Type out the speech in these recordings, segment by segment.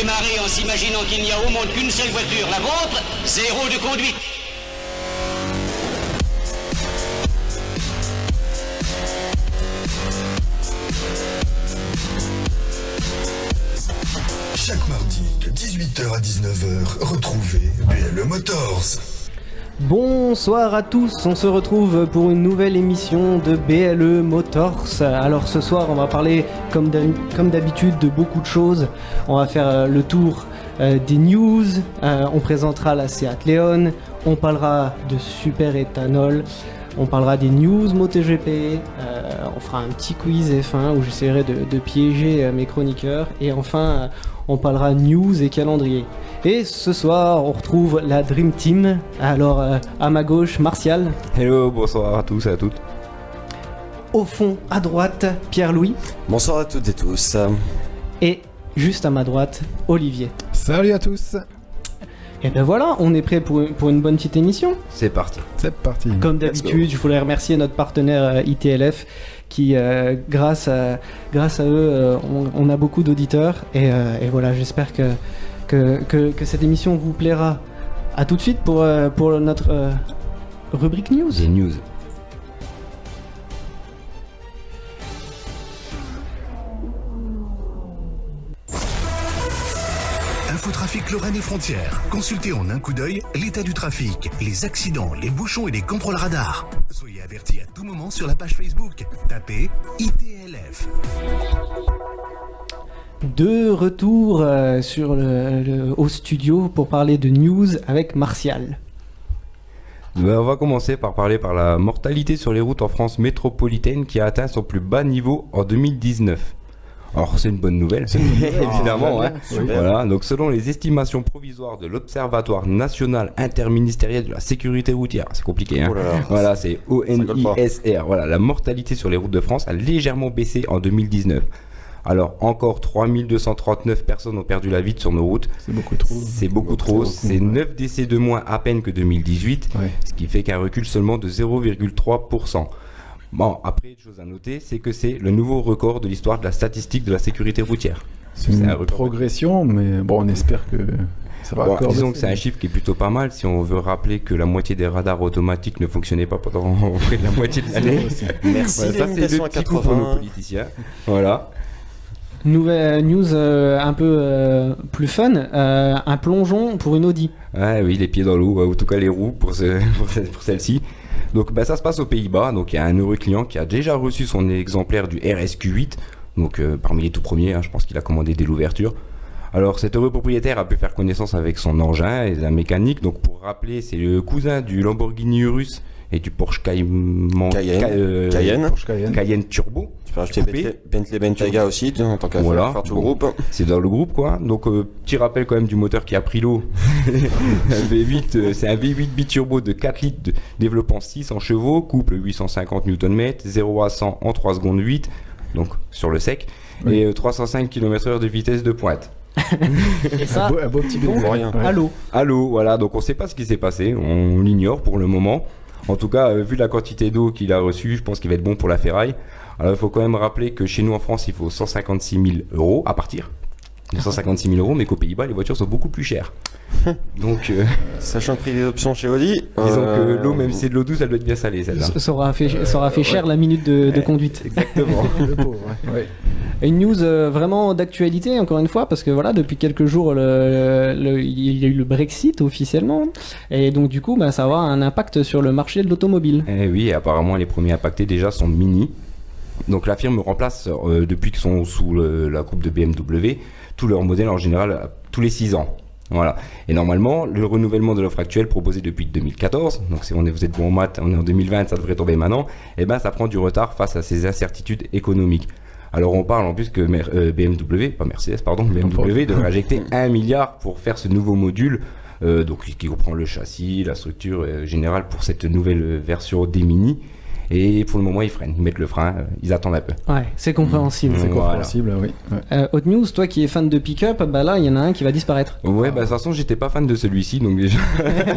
démarrer en s'imaginant qu'il n'y a au monde qu'une seule voiture, la vôtre, zéro de conduite. Chaque mardi de 18h à 19h, retrouvez BLE Motors. Bonsoir à tous, on se retrouve pour une nouvelle émission de BLE Motors. Alors ce soir on va parler comme d'habitude de beaucoup de choses. On va faire le tour des news, on présentera la Seat Leon, on parlera de super éthanol, on parlera des news MotoGP, on fera un petit quiz F1 où j'essaierai de piéger mes chroniqueurs et enfin on parlera news et calendrier. Et ce soir, on retrouve la Dream Team. Alors, à ma gauche, Martial. Hello, bonsoir à tous et à toutes. Au fond, à droite, Pierre-Louis. Bonsoir à toutes et tous. Et juste à ma droite, Olivier. Salut à tous. Et ben voilà, on est prêt pour une bonne petite émission. C'est parti. C'est parti. Comme d'habitude, je voulais remercier notre partenaire ITLF qui, grâce à eux, on a beaucoup d'auditeurs. Et voilà, j'espère que cette émission vous plaira. A tout de suite pour notre rubrique news. Les news. Infotrafic Lorraine et Frontières. Consultez en un coup d'œil l'état du trafic, les accidents, les bouchons et les contrôles radars. Soyez avertis à tout moment sur la page Facebook. Tapez ITLF. De retour au studio pour parler de news avec Martial. On va commencer par parler par la mortalité sur les routes en France métropolitaine qui a atteint son plus bas niveau en 2019. Alors c'est une bonne nouvelle, évidemment. Voilà. Donc selon les estimations provisoires de l'Observatoire national interministériel de la sécurité routière, c'est compliqué, hein. Voilà, c'est ONISR. Voilà, la mortalité sur les routes de France a légèrement baissé en 2019. Alors encore 3239 personnes ont perdu la vie sur nos routes. C'est beaucoup trop. C'est beaucoup trop. C'est 9 décès de moins à peine que 2018, ce qui fait qu'un recul seulement de 0,3%. Bon, après, une chose à noter, c'est que c'est le nouveau record de l'histoire de la statistique de la sécurité routière. C'est une progression, mais bon, on espère que ça va encore. Disons que c'est un chiffre qui est plutôt pas mal si on veut rappeler que la moitié des radars automatiques ne fonctionnaient pas pendant près de la moitié de l'année. Merci. Voilà, ça c'est le petit coup pour nos politiciens. Voilà. Nouvelle news un peu plus fun, un plongeon pour une Audi. Ah oui, les pieds dans l'eau, ou en tout cas les roues pour celle-ci. Donc ça se passe aux Pays-Bas, donc il y a un heureux client qui a déjà reçu son exemplaire du RSQ8, donc parmi les tout premiers, hein, je pense qu'il a commandé dès l'ouverture. Alors cet heureux propriétaire a pu faire connaissance avec son engin et la mécanique, donc pour rappeler c'est le cousin du Lamborghini Urus et du Porsche Cayenne Turbo. Tu peux rajouter Bentley Bentayga aussi, en tant qu'affaire, voilà, faire tout le groupe. C'est dans le groupe quoi. Donc petit rappel quand même du moteur qui a pris l'eau. C'est un V8 biturbo de 4 litres développant 600 chevaux, couple 850 Nm, 0 à 100 en 3 secondes 8, donc sur le sec, et 305 km/h de vitesse de pointe. Et ça, un beau petit bilan pour rien. À l'eau, voilà, donc on sait pas ce qui s'est passé, on l'ignore pour le moment. En tout cas, vu la quantité d'eau qu'il a reçue, je pense qu'il va être bon pour la ferraille. Alors il faut quand même rappeler que chez nous en France, il faut 156 000 € à partir. 156 000 €, mais qu'aux Pays-Bas, les voitures sont beaucoup plus chères. Donc, sachant le prix des options chez Audi, disons que l'eau, même si c'est de l'eau douce, elle doit être bien salée, celle-là. Ça aura fait cher la minute de conduite. Exactement. Le pauvre, ouais. Une news vraiment d'actualité, encore une fois, parce que voilà, depuis quelques jours, il y a eu le Brexit officiellement, et donc du coup, ça va avoir un impact sur le marché de l'automobile. Eh oui, apparemment, les premiers impactés déjà sont Mini. Donc la firme remplace, depuis qu'ils sont sous la coupe de BMW, tous leurs modèles en général tous les 6 ans. Voilà. Et normalement, le renouvellement de l'offre actuelle proposée depuis 2014, donc si vous êtes bon en maths, on est en 2020, ça devrait tomber maintenant, et ça prend du retard face à ces incertitudes économiques. Alors on parle en plus que BMW devrait injecter 1 milliard pour faire ce nouveau module, donc qui comprend le châssis, la structure générale pour cette nouvelle version des Mini. Et pour le moment, ils freinent, ils mettent le frein, ils attendent un peu. Ouais, c'est compréhensible. C'est compréhensible, oui. Autre news, toi qui es fan de pick-up, là, il y en a un qui va disparaître. Ouais, de toute façon, j'étais pas fan de celui-ci, donc déjà,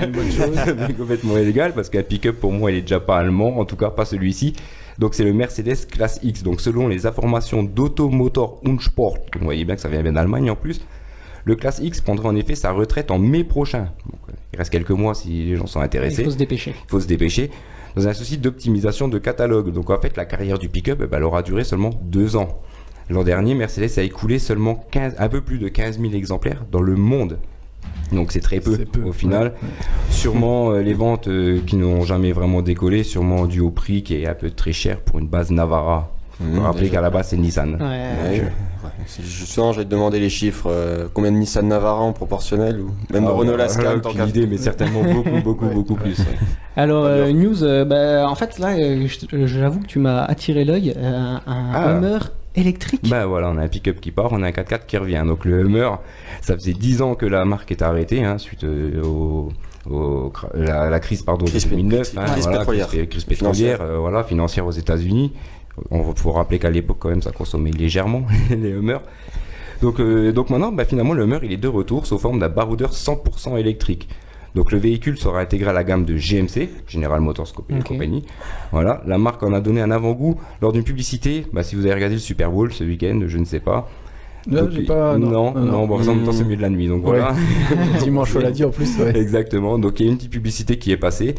une bonne chose, c'est complètement illégal, parce qu'un pick-up, pour moi, il est déjà pas allemand, en tout cas pas celui-ci. Donc c'est le Mercedes Classe X. Donc selon les informations d'Automotor und Sport, vous voyez bien que ça vient d'Allemagne en plus, Le Classe X prendra en effet sa retraite en mai prochain. Donc, il reste quelques mois si les gens sont intéressés. Il faut se dépêcher. Il faut se dépêcher. Dans un souci d'optimisation de catalogue. Donc en fait, la carrière du pick-up, elle aura duré seulement 2 ans. L'an dernier, Mercedes a écoulé seulement un peu plus de 15 000 exemplaires dans le monde. Donc c'est très peu, au final. Ouais. Sûrement les ventes qui n'ont jamais vraiment décollé, sûrement dû au prix qui est un peu très cher pour une base Navara. Faut rappeler qu'à la base c'est Nissan. Justement, j'allais te demander les chiffres. Combien de Nissan Navara en proportionnel ou même Renault Lascan tant qu'à idée, mais certainement beaucoup plus. Ouais. Alors, news, en fait, là, j'avoue que tu m'as attiré l'œil. Un Hummer électrique. Bah voilà, on a un pick-up qui part, on a un 4x4 qui revient. Donc le Hummer, ça faisait 10 ans que la marque est arrêtée, suite la crise de 2009. Crise pétrolière, financière aux États-Unis. On va pouvoir rappeler qu'à l'époque, quand même, ça consommait légèrement les Hummers. Donc maintenant, finalement, le Hummer, il est de retour sous forme d'un baroudeur 100% électrique. Donc le véhicule sera intégré à la gamme de GMC, General Motors Company. Voilà, la marque en a donné un avant-goût lors d'une publicité. Si vous avez regardé le Super Bowl ce week-end, je ne sais pas. Là, j'ai pas... Non, par exemple, dans ce milieu de la nuit. Donc voilà. Dimanche, on l'a dit en plus. Ouais. Exactement. Donc il y a une petite publicité qui est passée.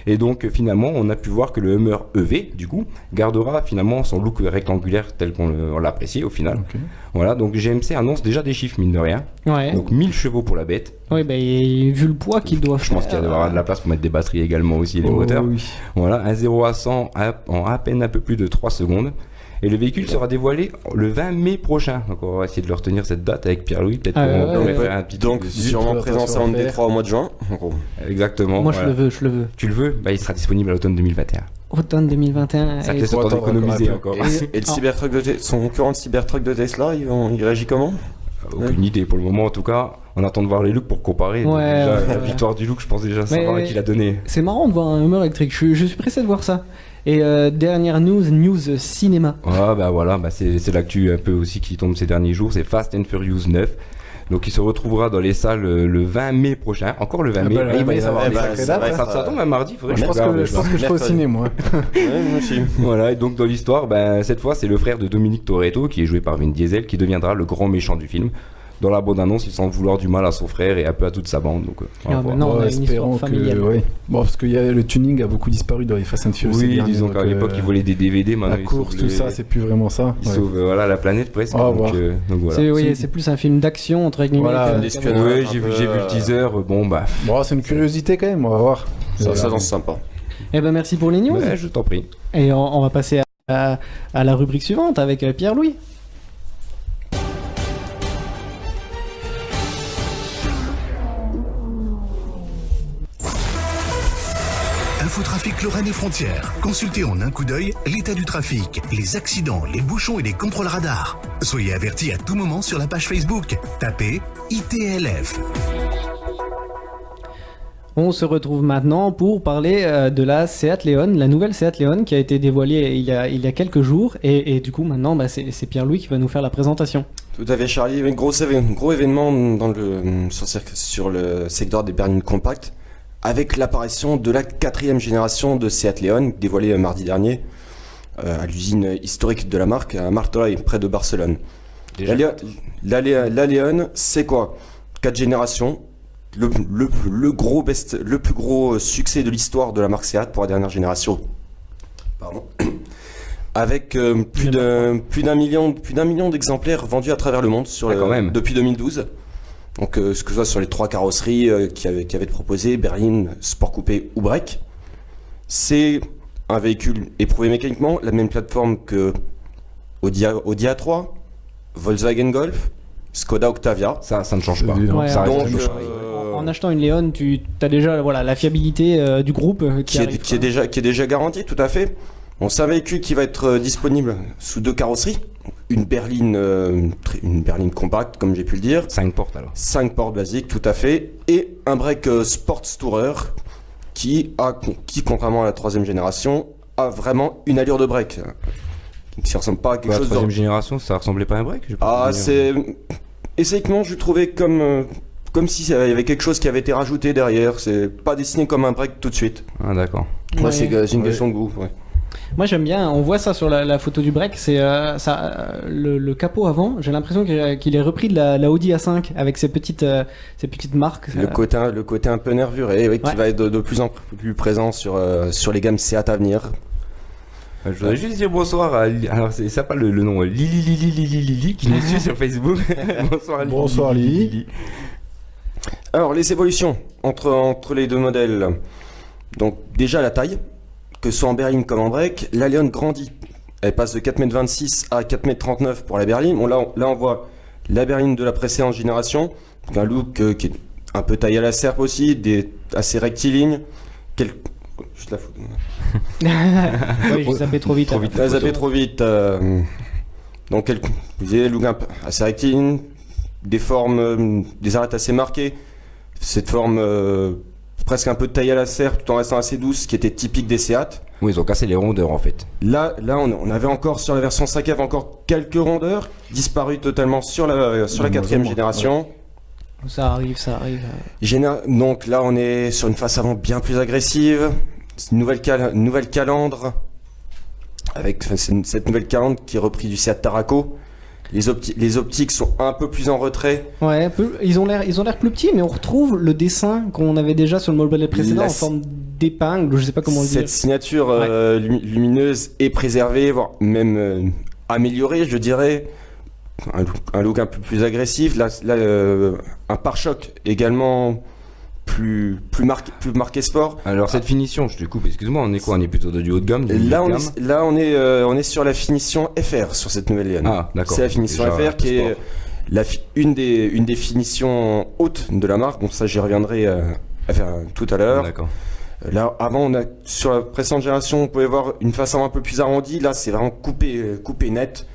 Et donc finalement, on a pu voir que le Hummer EV, du coup, gardera finalement son look rectangulaire tel qu'on l'appréciait au final. Okay. Voilà, donc GMC annonce déjà des chiffres, mine de rien. Ouais. Donc 1000 chevaux pour la bête. Oui, vu le poids qu'il doit faire. Je pense qu'il y aura de la place pour mettre des batteries également aussi et les moteurs. Oui. Voilà, un 0 à 100 en à peine un peu plus de 3 secondes. Et le véhicule sera dévoilé le 20 mai prochain. Donc on va essayer de le retenir cette date avec Pierre-Louis. Peut-être qu'on pourrait faire un petit donc sûrement présence en Détroit au mois de juin. Exactement. Moi je le veux. Tu le veux ? Il sera disponible à l'automne 2021. Automne 2021. Ça te laisse autant d'économiser encore. Et le Cybertruck son concurrent de Cybertruck de Tesla, il réagit comment ? Aucune idée pour le moment en tout cas. On attend de voir les looks pour comparer. La victoire du look, je pense déjà savoir qui l'a donné. C'est marrant de voir un Hummer électrique. Je suis pressé de voir ça. Et dernière news cinéma. C'est l'actu un peu aussi qui tombe ces derniers jours. C'est Fast and Furious 9. Donc il se retrouvera dans les salles le 20 mai prochain. Encore le 20 mai. Il va y avoir ça tombe un mardi. Je pense que je serai au ciné, moi. Moi aussi. Voilà, et donc dans l'histoire, cette fois, c'est le frère de Dominique Toretto, qui est joué par Vin Diesel, qui deviendra le grand méchant du film. Dans la bande-annonce, il semble vouloir du mal à son frère et un peu à toute sa bande. Donc, on a une histoire familiale. Parce que le tuning a beaucoup disparu dans les Fast and Furious. Oui, disons qu'à l'époque, ils volaient des DVD. La course, tout ça, c'est plus vraiment ça. Ils sauvent la planète presque. Donc voilà. C'est plus un film d'action, entre guillemets. Oui, j'ai vu le teaser. C'est une curiosité quand même, on va voir. Ça lance sympa. Merci pour les news. Je t'en prie. Et on va passer à la rubrique suivante avec Pierre-Louis. Infotrafic Lorraine et Frontières. Consultez en un coup d'œil l'état du trafic, les accidents, les bouchons et les contrôles radars. Soyez avertis à tout moment sur la page Facebook. Tapez ITLF. On se retrouve maintenant pour parler de la Seat Leon, la nouvelle Seat Leon qui a été dévoilée il y a quelques jours. Et du coup, maintenant, c'est Pierre-Louis qui va nous faire la présentation. Tout à fait, Charlie. Un gros événement sur le secteur des berlines compactes, avec l'apparition de la 4e génération de Seat Leon, dévoilée mardi dernier à l'usine historique de la marque, à Martorell, près de Barcelone. La Leon, c'est quoi ? 4 générations, le plus gros succès de l'histoire de la marque Seat pour la dernière génération. Pardon. Avec plus d'un million d'exemplaires vendus à travers le monde depuis 2012. Donc, ce que ce soit sur les 3 carrosseries qui avaient été proposées, berline, sport coupé ou break. C'est un véhicule éprouvé mécaniquement, la même plateforme que Audi A3, Volkswagen Golf, Skoda Octavia. Ça ne change pas. En achetant une Leon, tu as déjà la fiabilité du groupe qui est déjà garantie, tout à fait. Bon, c'est un véhicule qui va être disponible sous 2 carrosseries. Une berline compacte, comme j'ai pu le dire. 5 portes alors. 5 portes basiques, tout à fait. Et un break Sports Tourer qui, contrairement à la 3e génération, a vraiment une allure de break. Qui ne ressemble pas à quelque chose. La 3e génération, ça ressemblait pas à un break ? Esthétiquement, je trouvais comme s'il y avait quelque chose qui avait été rajouté derrière. C'est pas dessiné comme un break tout de suite. Ah, d'accord. Moi, c'est une question de goût. Ouais. Moi j'aime bien, on voit ça sur la photo du break, c'est le capot avant, j'ai l'impression qu'il est repris de la Audi A5 avec ses petites marques. Le côté un peu nervuré, oui, qui va être de plus en plus présent sur les gammes Seat à venir. Je voudrais juste dire bonsoir à... Alors, ça pas le nom, Lili qui nous suit sur Facebook. Bonsoir Lili. Bonsoir Lili. Alors, les évolutions entre les deux modèles. Donc, déjà la taille, que ce soit en berline comme en break, la Leon grandit. Elle passe de 4,26 m à 4,39 m pour la berline. Bon, là, on voit la berline de la précédente génération. Donc, un look qui est un peu taillé à la serpe aussi, assez rectiligne. Juste la photo. Oui, j'ai zappé trop vite. T'as zappé trop vite. Donc, vous voyez, look un peu assez rectiligne, des formes, des arêtes assez marquées. Cette forme presque un peu de taille à la serpe tout en restant assez douce, qui était typique des Seat. Oui, ils ont cassé les rondeurs en fait. Là, on avait encore sur la version 5F encore quelques rondeurs, disparues totalement sur la quatrième génération. Ouais. Ça arrive. Donc là, on est sur une face avant bien plus agressive. Une nouvelle calandre, avec cette nouvelle calandre qui est reprise du Seat Tarraco. Les optiques sont un peu plus en retrait. Ouais, ils ont l'air plus petits, mais on retrouve le dessin qu'on avait déjà sur le modèle précédent en forme d'épingle, je sais pas comment le dire. Cette signature lumineuse est préservée, voire même améliorée, je dirais. Un look un peu plus agressif. Là, un pare-choc également plus marqué sport. Alors cette finition, je te coupe, excuse-moi, on est quoi? On est plutôt du haut de gamme, on est sur la finition FR sur cette nouvelle Leon. Ah, d'accord. C'est la finition FR qui est une des finitions hautes de la marque. Donc ça, j'y reviendrai tout à l'heure. D'accord. Là, avant, sur la précédente génération, on pouvait voir une face un peu plus arrondie. Là, c'est vraiment coupé net.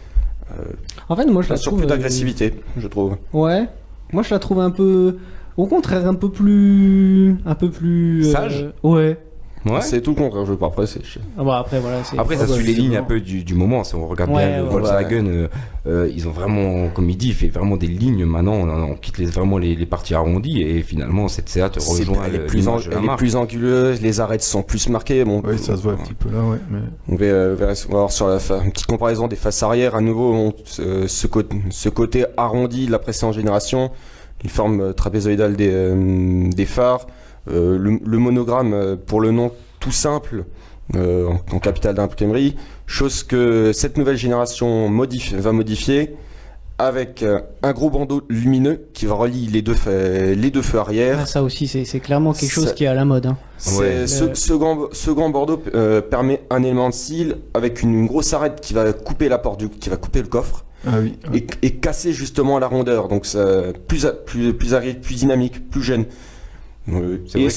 En fait, moi je la sur trouve plus d'agressivité, je trouve. Ouais. Moi je la trouve un peu, au contraire, un peu plus sage. Ouais. Ouais. C'est tout le contraire, je veux pas. Après, après voilà. Après, ça suit les lignes un peu du moment. Si on regarde bien le Volkswagen, ils ont vraiment, comme il dit, il fait vraiment des lignes. Maintenant, on quitte vraiment les parties arrondies et finalement, cette Seat rejoint elle est plus anguleuse, les arêtes sont plus marquées. Bon, oui, ça se voit un petit peu là, ouais. Mais... On va voir sur une petite comparaison des faces arrière. À nouveau, ce côté arrondi de la précédente génération, les formes trapézoïdales des phares. Le monogramme pour le nom tout simple en capitale d'imprimerie, chose que cette nouvelle génération va modifier avec un gros bandeau lumineux qui va relier les deux feux arrière. Ah, ça aussi c'est clairement quelque chose qui est à la mode. Hein. Ce grand bandeau permet un élément de style avec une grosse arête qui va couper la porte qui va couper le coffre. Ah oui. Et casser justement la rondeur, donc ça, plus dynamique, plus jeune. C'est vrai que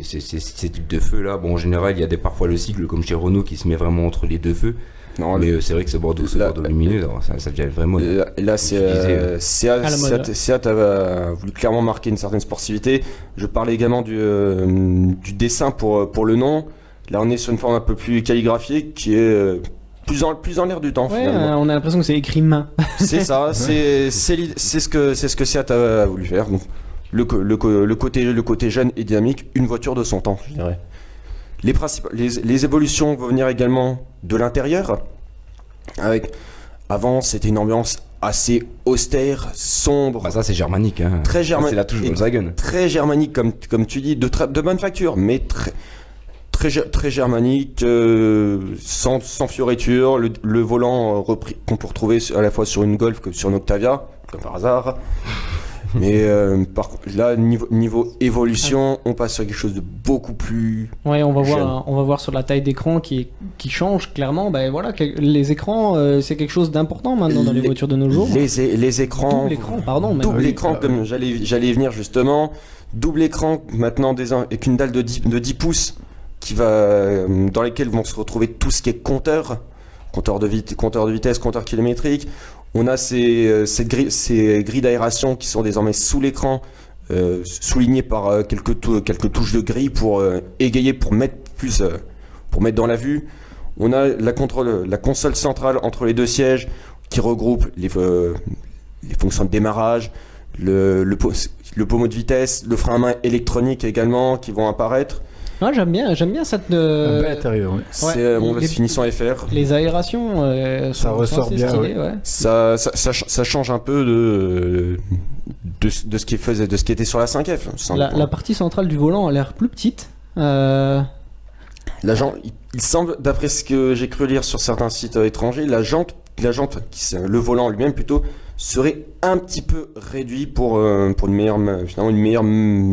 ces types de feux là, bon en général il y a parfois le cycle comme chez Renault qui se met vraiment entre les deux feux. Non, mais c'est vrai que ce bordeaux lumineux, ça devient vraiment. Là, Seat a voulu clairement marquer une certaine sportivité. Je parlais également du dessin pour le nom. Là, on est sur une forme un peu plus calligraphiée qui est plus en l'air du temps. Ouais, on a l'impression que c'est écrit main. C'est ça, c'est ce que Seat a voulu faire. Donc, le côté jeune et dynamique, une voiture de son temps, je dirais. Les évolutions vont venir également de l'intérieur. Avant, c'était une ambiance assez austère, sombre. Bah ça, c'est germanique. Hein. Très germanique. C'est la touche Volkswagen. Très germanique, comme tu dis, de bonne facture, mais très germanique, sans fioriture. Le volant qu'on peut retrouver à la fois sur une Golf que sur une Octavia, comme par hasard. Mais là, niveau évolution, on passe sur quelque chose de beaucoup plus. Ouais, on va voir sur la taille d'écran qui change clairement. Ben voilà, les écrans, c'est quelque chose d'important maintenant dans les voitures de nos jours. Les écrans. Double écran, pardon. Double écran, comme j'allais y venir justement. Double écran maintenant avec une dalle de 10 pouces dans lesquels vont se retrouver tout ce qui est compteur de vitesse, compteur kilométrique. On a ces grilles d'aération qui sont désormais sous l'écran, soulignées par quelques touches de grille pour égayer, pour mettre dans la vue. On a la console centrale entre les deux sièges qui regroupe les fonctions de démarrage, le pommeau de vitesse, le frein à main électronique également qui vont apparaître. Ouais, j'aime bien cette. Un bel intérieur, oui. C'est les- finition FR. Les aérations, Ça ressort assez bien, stylées, ouais. Ça change un peu de ce qui était sur la 5F. La partie centrale du volant a l'air plus petite. Il semble, d'après ce que j'ai cru lire sur certains sites étrangers, la jante, le volant lui-même plutôt, serait un petit peu réduit pour une meilleure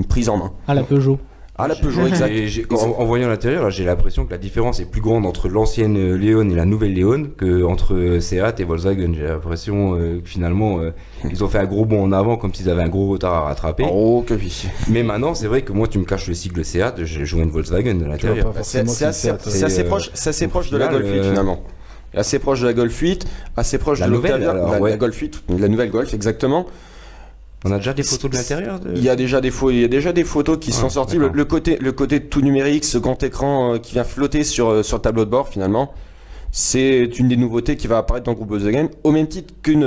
prise en main. À la Peugeot. À la Peugeot, exact. En voyant l'intérieur, là, j'ai l'impression que la différence est plus grande entre l'ancienne Léon et la nouvelle Léon que entre Seat et Volkswagen. J'ai l'impression que finalement, ils ont fait un gros bond en avant comme s'ils avaient un gros retard à rattraper. Oh, que oui. Mais maintenant, c'est vrai que moi, tu me caches le cycle Seat, je joue une Volkswagen à l'intérieur. C'est assez proche de la Golf 8 finalement. Assez proche de la Golf 8, assez proche La de nouvelle, l'Octavia, alors, ouais. la Golf 8, la nouvelle Golf exactement. On a déjà des photos de l'intérieur Il y a déjà des photos qui sont sorties. Le côté tout numérique, ce grand écran qui vient flotter sur le tableau de bord finalement, c'est une des nouveautés qui va apparaître dans le groupe Volkswagen, au même titre qu'une.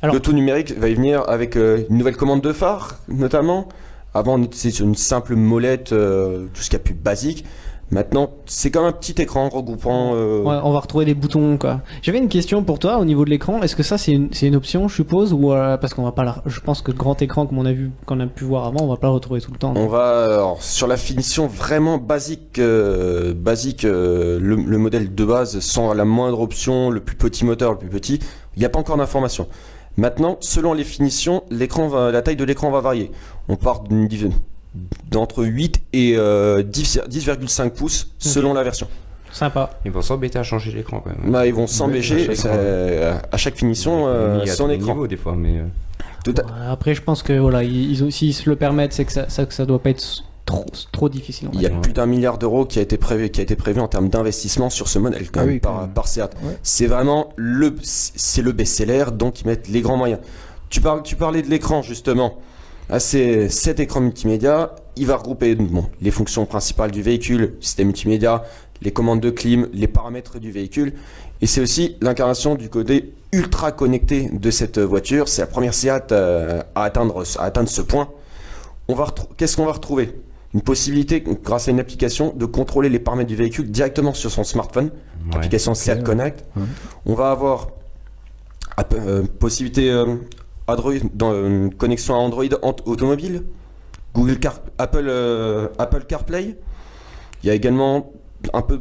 Alors- Le tout numérique va y venir avec une nouvelle commande de phare notamment. Avant, on était sur une simple molette, tout ce qu'il y a plus basique. Maintenant, c'est comme un petit écran regroupant. Ouais, on va retrouver des boutons, quoi. J'avais une question pour toi au niveau de l'écran. Est-ce que ça c'est une option, je suppose, ou parce qu'on va pas je pense que le grand écran comme qu'on a pu voir avant, on va pas le retrouver tout le temps. On va alors, sur la finition vraiment basique, le modèle de base sans la moindre option, le plus petit moteur, le plus petit, il n'y a pas encore d'informations. Maintenant, selon les finitions, la taille de l'écran va varier. On part d'entre 8 et 10,5 pouces selon la version. Sympa. Ils vont s'embêter à changer l'écran quand même. Bah, ils vont s'embêcher à chaque finition son écran. Niveau, des fois, mais Après, je pense que voilà, s'ils se le permettent, c'est que ça doit pas être trop difficile. Il y a plus d'1 milliard d'euros qui a été prévu en termes d'investissement sur ce modèle quand même, par Seat. Ouais. C'est vraiment le best-seller, donc ils mettent les grands moyens. Tu parlais de l'écran justement. C'est cet écran multimédia, il va regrouper les fonctions principales du véhicule, système multimédia, les commandes de clim, les paramètres du véhicule, et c'est aussi l'incarnation du côté ultra connecté de cette voiture. C'est la première Seat à atteindre ce point. Qu'est-ce qu'on va retrouver ? Une possibilité, grâce à une application, de contrôler les paramètres du véhicule directement sur son smartphone, application Seat Connect. Ouais. On va avoir possibilité Android, dans une connexion à Android automobile, Apple CarPlay. Il y a également un peu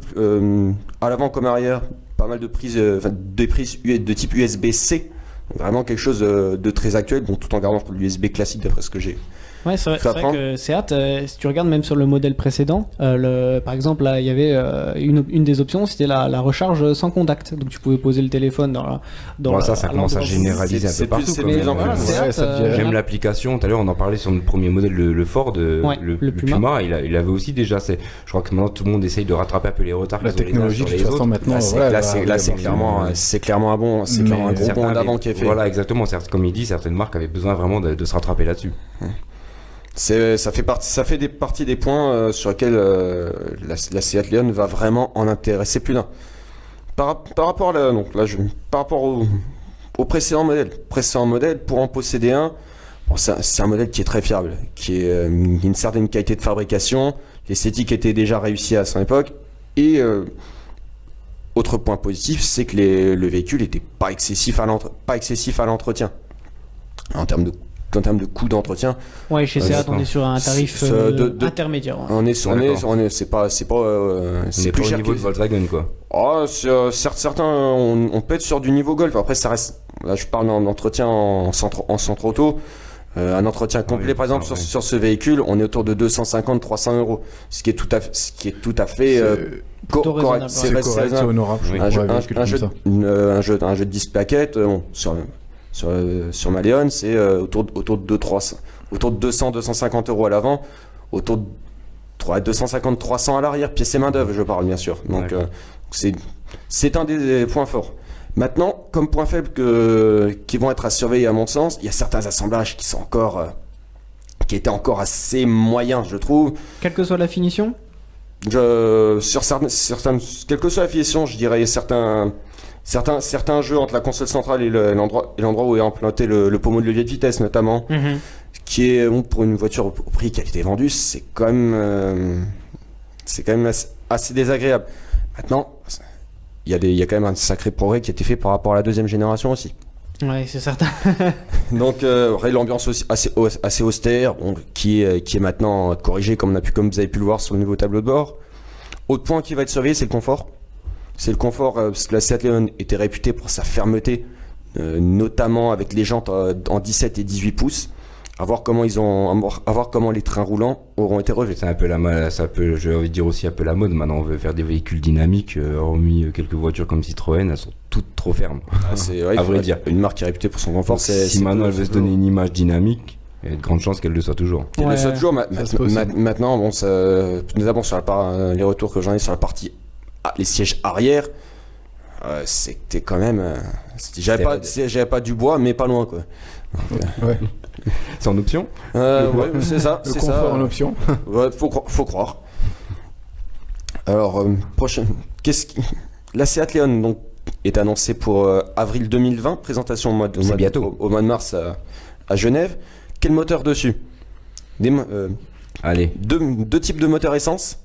à l'avant comme arrière pas mal de prises, des prises de type USB-C. Vraiment quelque chose de très actuel, tout en gardant l'USB classique d'après ce que j'ai. Ouais, c'est vrai que Seat, si tu regardes même sur le modèle précédent, par exemple, là, il y avait une des options, c'était la recharge sans contact. Donc tu pouvais poser le téléphone ça commence à généraliser un peu partout. J'aime l'application. Tout à l'heure, on en parlait sur notre premier modèle, le Ford, le Puma. Il avait aussi déjà. Je crois que maintenant tout le monde essaye de rattraper un peu les retards. La technologie, de toute façon, maintenant. Là, c'est clairement un bon, c'est clairement un gros bond d'avant qui est fait. Voilà, exactement. Comme il dit, certaines marques avaient besoin vraiment de se rattraper là-dessus. Ça fait partie des points sur lesquels la Seat Leon va vraiment en intéresser plus d'un. Par rapport au précédent modèle, pour en posséder un, c'est un modèle qui est très fiable, qui est une certaine qualité de fabrication, l'esthétique était déjà réussie à son époque, et autre point positif, c'est que le véhicule n'était pas excessif à l'entretien. En termes de coût d'entretien. Ouais, chez Seat, on est sur un tarif intermédiaire. C'est pas plus cher que de Volkswagen, quoi. Oh, certains, on peut être sur du niveau Golf. Après, ça reste. Là, je parle d'entretien en centre auto. Un entretien complet, par exemple, sur ce véhicule, on est autour de 250-300 euros. Ce qui est tout à fait correct. C'est honorable. Un jeu de 10 plaquettes, sur ma Léon, c'est autour de 200-250 euros à l'avant, autour de 250-300 à l'arrière, pièces et main d'œuvre, je parle bien sûr. Donc c'est un des points forts. Maintenant, comme point faible qui vont être à surveiller à mon sens, il y a certains assemblages qui étaient encore assez moyens, je trouve. Quelle que soit la finition ? Quelle que soit la finition, je dirais certains jeux entre la console centrale et l'endroit où est implanté le pommeau de levier de vitesse notamment, qui est pour une voiture au prix qui a été vendue, c'est quand même c'est quand même assez désagréable. Maintenant, il y a quand même un sacré progrès qui a été fait par rapport à la deuxième génération aussi. Ouais, c'est certain. Donc l'ambiance aussi assez austère, bon, qui est maintenant corrigée comme vous avez pu le voir sur le nouveau tableau de bord. Autre point qui va être surveillé, c'est le confort. C'est le confort parce que la Seat Leon était réputée pour sa fermeté, notamment avec les jantes en 17 et 18 pouces. À voir comment les trains roulants auront été revus. C'est un peu j'ai envie de dire aussi un peu la mode. Maintenant, on veut faire des véhicules dynamiques. Hormis quelques voitures comme Citroën, elles sont toutes trop fermes. À vrai dire. Une marque qui est réputée pour son confort. Si maintenant elle veut se donner une image dynamique, il y a de grandes chances qu'elle le soit toujours. Elle le soit toujours. Maintenant, bon, notamment sur les retours que j'en ai sur la partie les sièges arrière, c'était quand même. J'avais pas du bois, mais pas loin quoi. Ouais. C'est en option. Ouais, c'est ça. Le confort en option. Ouais, faut croire. Alors, la Seat Leon donc, est annoncée pour avril 2020, présentation au mois de mars à Genève. Quel moteur dessus? Allez. Deux types de moteurs essence.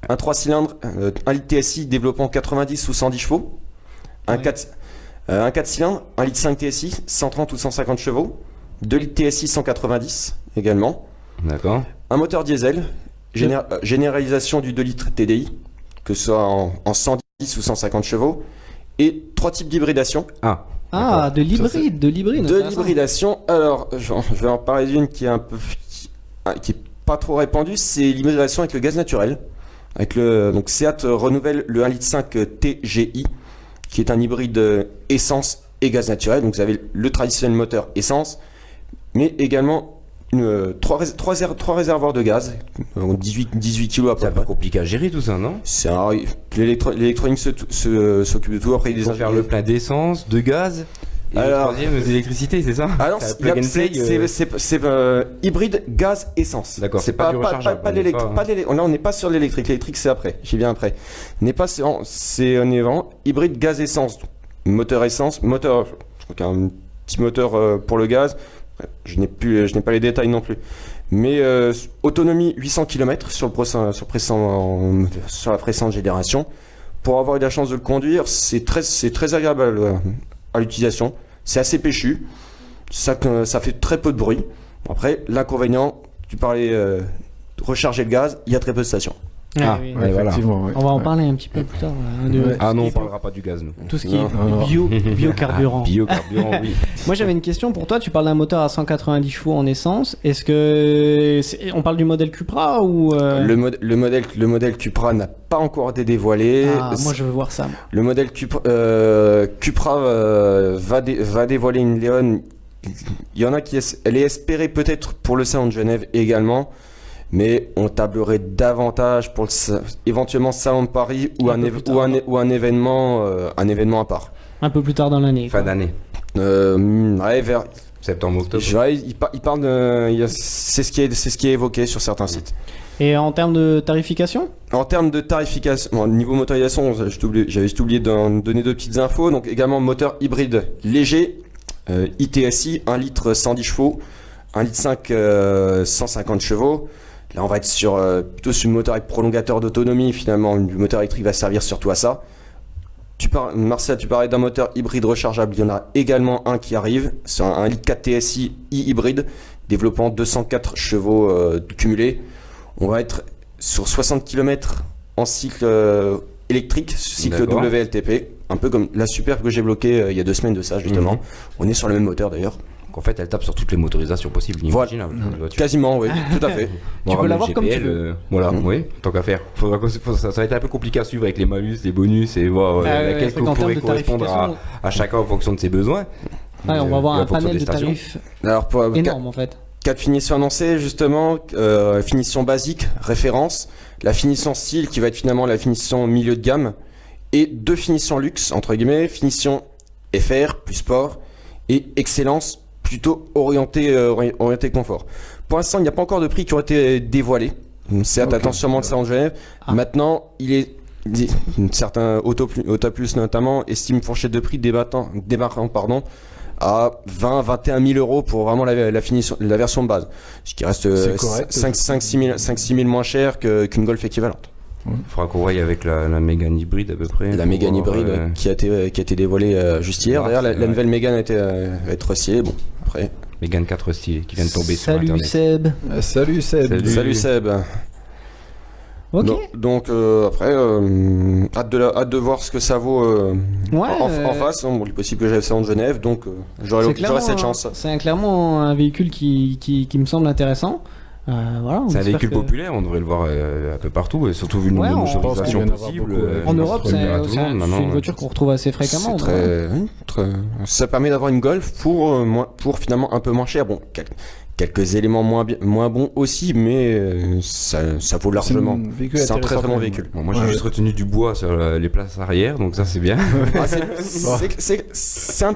Un 3 cylindres, 1 litre TSI développant 90 ou 110 chevaux. Un 4 cylindres, 1 litre 5 TSI, 130 ou 150 chevaux. 2 litres TSI 190 également. D'accord. Un moteur diesel, généralisation du 2 litres TDI, que ce soit en 110 ou 150 chevaux. Et 3 types d'hybridation. De l'hybride. De l'hybridation. Alors, je vais en parler d'une qui est qui est pas trop répandue, c'est l'hybridation avec le gaz naturel. Donc Seat renouvelle le 1,5 litre TGI, qui est un hybride essence et gaz naturel. Donc vous avez le traditionnel moteur essence, mais également 3 réservoirs de gaz, donc 18 kg à peu près. C'est pas compliqué à gérer tout ça, non? L'électronique s'occupe de tout. Après, il faut faire le plein d'essence, de gaz. Et le troisième, d'électricité, c'est ça? Ah non, c'est hybride gaz essence. D'accord, c'est pas du rechargeable. Pas l'électrique. Là, on n'est pas sur l'électrique. L'électrique, c'est après. J'y viens après. On est vraiment hybride gaz essence. Moteur essence, un petit moteur pour le gaz. Je n'ai pas les détails non plus. Mais autonomie 800 km sur la précédente génération. Pour avoir eu la chance de le conduire, c'est très agréable à l'utilisation. C'est assez péchu. Ça fait très peu de bruit. Après, l'inconvénient, tu parlais de recharger le gaz, il y a très peu de stations. Oui. Effectivement. On va en parler un petit peu plus tard. Non, on parlera pas du gaz, nous. Tout ce qui est biocarburant. Biocarburant, oui. Moi, j'avais une question pour toi. Tu parles d'un moteur à 190 chevaux en essence. Est-ce que on parle du modèle Cupra ou le modèle Cupra n'a pas encore été dévoilé. Moi, je veux voir ça. Le modèle Cupra va dévoiler une Leon. Il y en a elle est espérée peut-être pour le salon de Genève également. Mais on tablerait davantage pour éventuellement salon de Paris ou un événement à part. Un peu plus tard dans l'année. Fin d'année. Vers septembre, octobre. Il parle c'est ce qui est évoqué sur certains sites. Et en termes de tarification? En termes de tarification, niveau motorisation, j'avais juste oublié de donner 2 petites infos. Donc également moteur hybride léger, ITSI, 1 litre 110 chevaux, 1 litre 5 150 chevaux. Là, on va être plutôt sur une moteur avec prolongateur d'autonomie. Finalement, le moteur électrique va servir surtout à ça. Marcel, tu parlais d'un moteur hybride rechargeable. Il y en a également un qui arrive. C'est un litre 4 TSI hybride, développant 204 chevaux cumulés. On va être sur 60 km en cycle électrique, cycle WLTP. Un peu comme la Superbe que j'ai bloquée il y a 2 semaines de ça, justement. On est sur le même moteur d'ailleurs. En fait, elle tape sur toutes les motorisations possibles, inimaginables. Quasiment, oui, tout à fait. Tu peux l'avoir comme tu veux. Oui, tant qu'à faire. Ça va être un peu compliqué à suivre avec les malus, les bonus et voir laquelle pourrait correspondre à chacun en fonction de ses besoins. On va avoir un panel de tarifs énorme en fait. 4 finitions annoncées, justement. Finition basique, référence. La finition style qui va être finalement la finition milieu de gamme. Et 2 finitions luxe, entre guillemets. Finition FR, plus sport. Et excellence, plutôt orienté confort. Pour l'instant, il n'y a pas encore de prix qui ont été dévoilés. Seat attend sûrement le salon de Genève. Maintenant, certains Autoplus notamment estiment une fourchette de prix démarrant à 20-21 000 euros pour vraiment la finition, la version de base. Ce qui reste 5-6 000 moins cher qu'une Golf équivalente. Faudra qu'on voie avec la Mégane hybride à peu près. La pour Mégane voir, hybride qui a été dévoilée juste hier. D'ailleurs, la nouvelle Mégane va être stylée. Bon, après. Mégane 4 stylée qui vient de tomber sur Salut internet. Seb. Salut Seb. Salut Seb. Ok. Donc après, hâte de voir ce que ça vaut en face. Bon, il est possible que j'aille ça en Genève, donc j'aurai cette chance. C'est clairement un véhicule qui me semble intéressant. Voilà, c'est un véhicule populaire, on devrait le voir un peu partout, et surtout vu le nombre de motorisations possibles. En Europe, c'est une voiture qu'on retrouve assez fréquemment. Ça permet d'avoir une Golf pour finalement un peu moins cher. Bon, quelques éléments moins bons aussi, mais ça vaut largement. C'est un très très bon véhicule. Bon, moi j'ai juste retenu du bois sur les places arrière, donc ça c'est bien. C'est un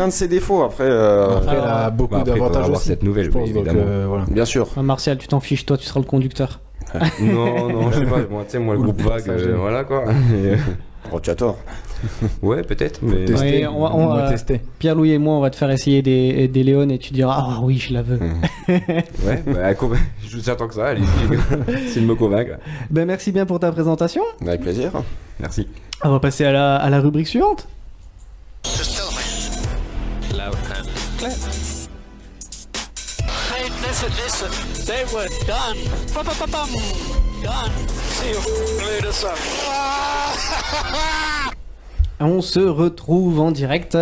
de ses défauts. Après, elle a beaucoup d'avantages aussi. Cette nouvelle, oui, évidemment. Voilà. Bien sûr. Martial, tu t'en fiches, toi tu seras le conducteur. non, je sais pas, moi le groupe vague, voilà quoi. Oh, tu as tort. Ouais, peut-être, mais. On va tester. Pierre-Louis et moi, on va te faire essayer des Léon et tu diras ah oui, je la veux. Ouais, je vous attends que ça, allez-y, s'il me convainc. Ben, merci bien pour ta présentation. Avec plaisir. Merci. On va passer à la rubrique suivante. Loud and clear. Hey, listen, they were done. Ba-ba-ba-bum. Done. See you later, son. On se retrouve en direct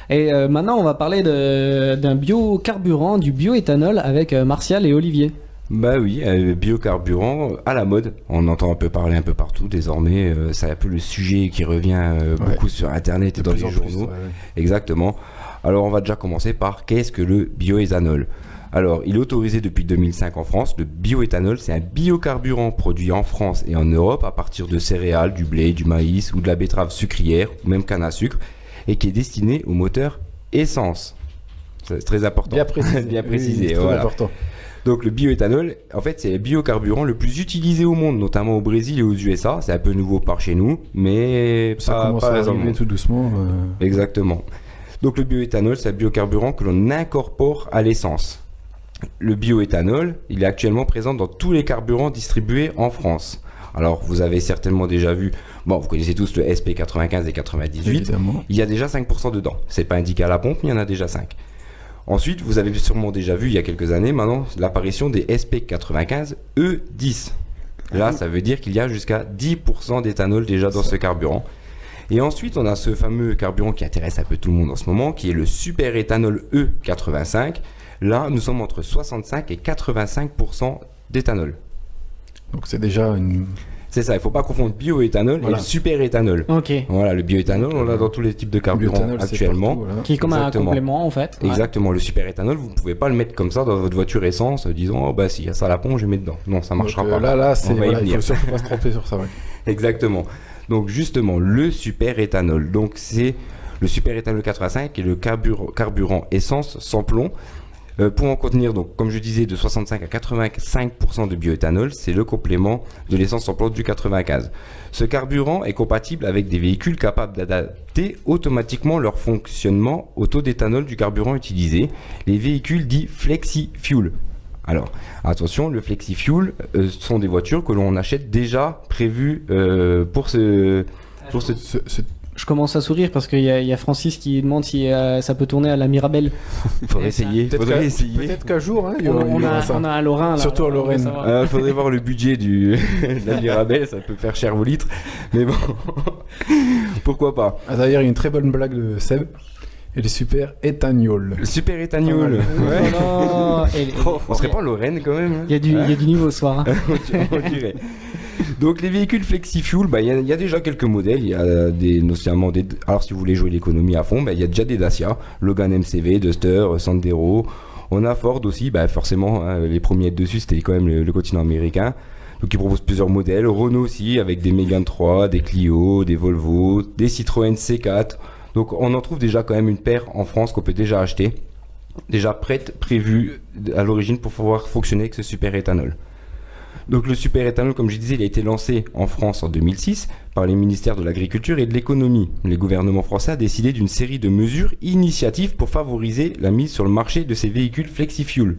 et maintenant on va parler d'un biocarburant, du bioéthanol avec Martial et Olivier. Bah oui, biocarburant à la mode, on entend un peu parler un peu partout désormais, c'est un peu le sujet qui revient beaucoup sur internet et dans les journaux. Exactement. Alors on va déjà commencer par qu'est-ce que le bioéthanol ? Alors, il est autorisé depuis 2005 en France. Le bioéthanol, c'est un biocarburant produit en France et en Europe à partir de céréales, du blé, du maïs ou de la betterave sucrière, ou même canne à sucre, et qui est destiné au moteur essence. C'est très important. Bien précisé. Bien précisé, oui, voilà. Important. Donc le bioéthanol, en fait, c'est le biocarburant le plus utilisé au monde, notamment au Brésil et aux USA. C'est un peu nouveau par chez nous, mais ça commence à arriver tout doucement. Exactement. Donc le bioéthanol, c'est un biocarburant que l'on incorpore à l'essence. Le bioéthanol, il est actuellement présent dans tous les carburants distribués en France. Alors, vous avez certainement déjà vu, vous connaissez tous le SP95 et 98. Évidemment. Il y a déjà 5% dedans. C'est pas indiqué à la pompe, mais il y en a déjà 5. Ensuite, vous avez sûrement déjà vu, il y a quelques années maintenant, l'apparition des SP95 E10. Là, ça veut dire qu'il y a jusqu'à 10% d'éthanol déjà dans ce carburant. Et ensuite, on a ce fameux carburant qui intéresse un peu tout le monde en ce moment, qui est le super éthanol E85. Là, nous sommes entre 65 et 85% d'éthanol. Donc c'est déjà une... C'est ça, il ne faut pas confondre bioéthanol et le super éthanol. Ok. Voilà, le bioéthanol, on l'a dans tous les types de carburants actuellement. Partout, qui est comme un complément en fait. Exactement, le super éthanol, vous ne pouvez pas le mettre comme ça dans votre voiture essence, disant, s'il y a ça à la pompe, je mets dedans. Non, ça ne marchera pas. Là, il faut surtout pas se tromper sur ça. Ouais. Exactement. Donc justement, le super éthanol. Donc c'est le super éthanol 85 qui est le carburant essence sans plomb. Pour en contenir, donc, comme je disais, de 65 à 85% de bioéthanol, c'est le complément de l'essence sans plomb du 95. Ce carburant est compatible avec des véhicules capables d'adapter automatiquement leur fonctionnement au taux d'éthanol du carburant utilisé, les véhicules dits flexi-fuel. Alors, attention, le flexi-fuel sont des voitures que l'on achète déjà prévues pour ce Je commence à sourire parce qu'il y a Francis qui demande si ça peut tourner à la Mirabelle. Faudrait essayer. Peut-être qu'un jour, il y aura ça. On a un Lorrain là. Surtout en Lorraine. Faudrait voir le budget de la Mirabelle, ça peut faire cher au litre. Mais bon, pourquoi pas. D'ailleurs, il y a une très bonne blague de Seb. Et le super éthanol. Le super éthanol. Ouais. On serait pas en Lorraine quand même. Il y a du niveau ce soir. On dirait. Donc les véhicules flexi-fuel, il y a déjà quelques modèles. Il y a notamment des. Alors si vous voulez jouer l'économie à fond, il y a déjà des Dacia, Logan MCV, Duster, Sandero. On a Ford aussi, forcément. Les premiers dessus, c'était quand même le continent américain. Donc ils proposent plusieurs modèles. Renault aussi, avec des Mégane 3, des Clio, des Volvo, des Citroën C4. Donc on en trouve déjà quand même une paire en France qu'on peut déjà acheter, déjà prête, prévue à l'origine pour pouvoir fonctionner avec ce super éthanol. Donc le super éthanol, comme je disais, il a été lancé en France en 2006 par les ministères de l'Agriculture et de l'Économie. Le gouvernement français a décidé d'une série de mesures initiatives pour favoriser la mise sur le marché de ces véhicules flexi-fuel.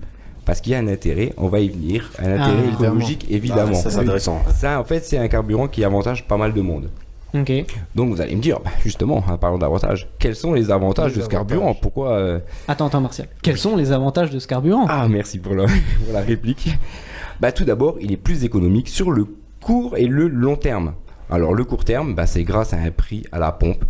parce qu'il y a un intérêt, on va y venir, un intérêt écologique évidemment. Ça c'est intéressant. Ça en fait c'est un carburant qui avantage pas mal de monde. Ok. Donc vous allez me dire, justement, en parlant d'avantages, quels sont les avantages de ce carburant? Pourquoi Attends, Martial. Quels sont les avantages de ce carburant? Ah, merci pour la réplique. Tout d'abord, il est plus économique sur le court et le long terme. Alors le court terme, c'est grâce à un prix à la pompe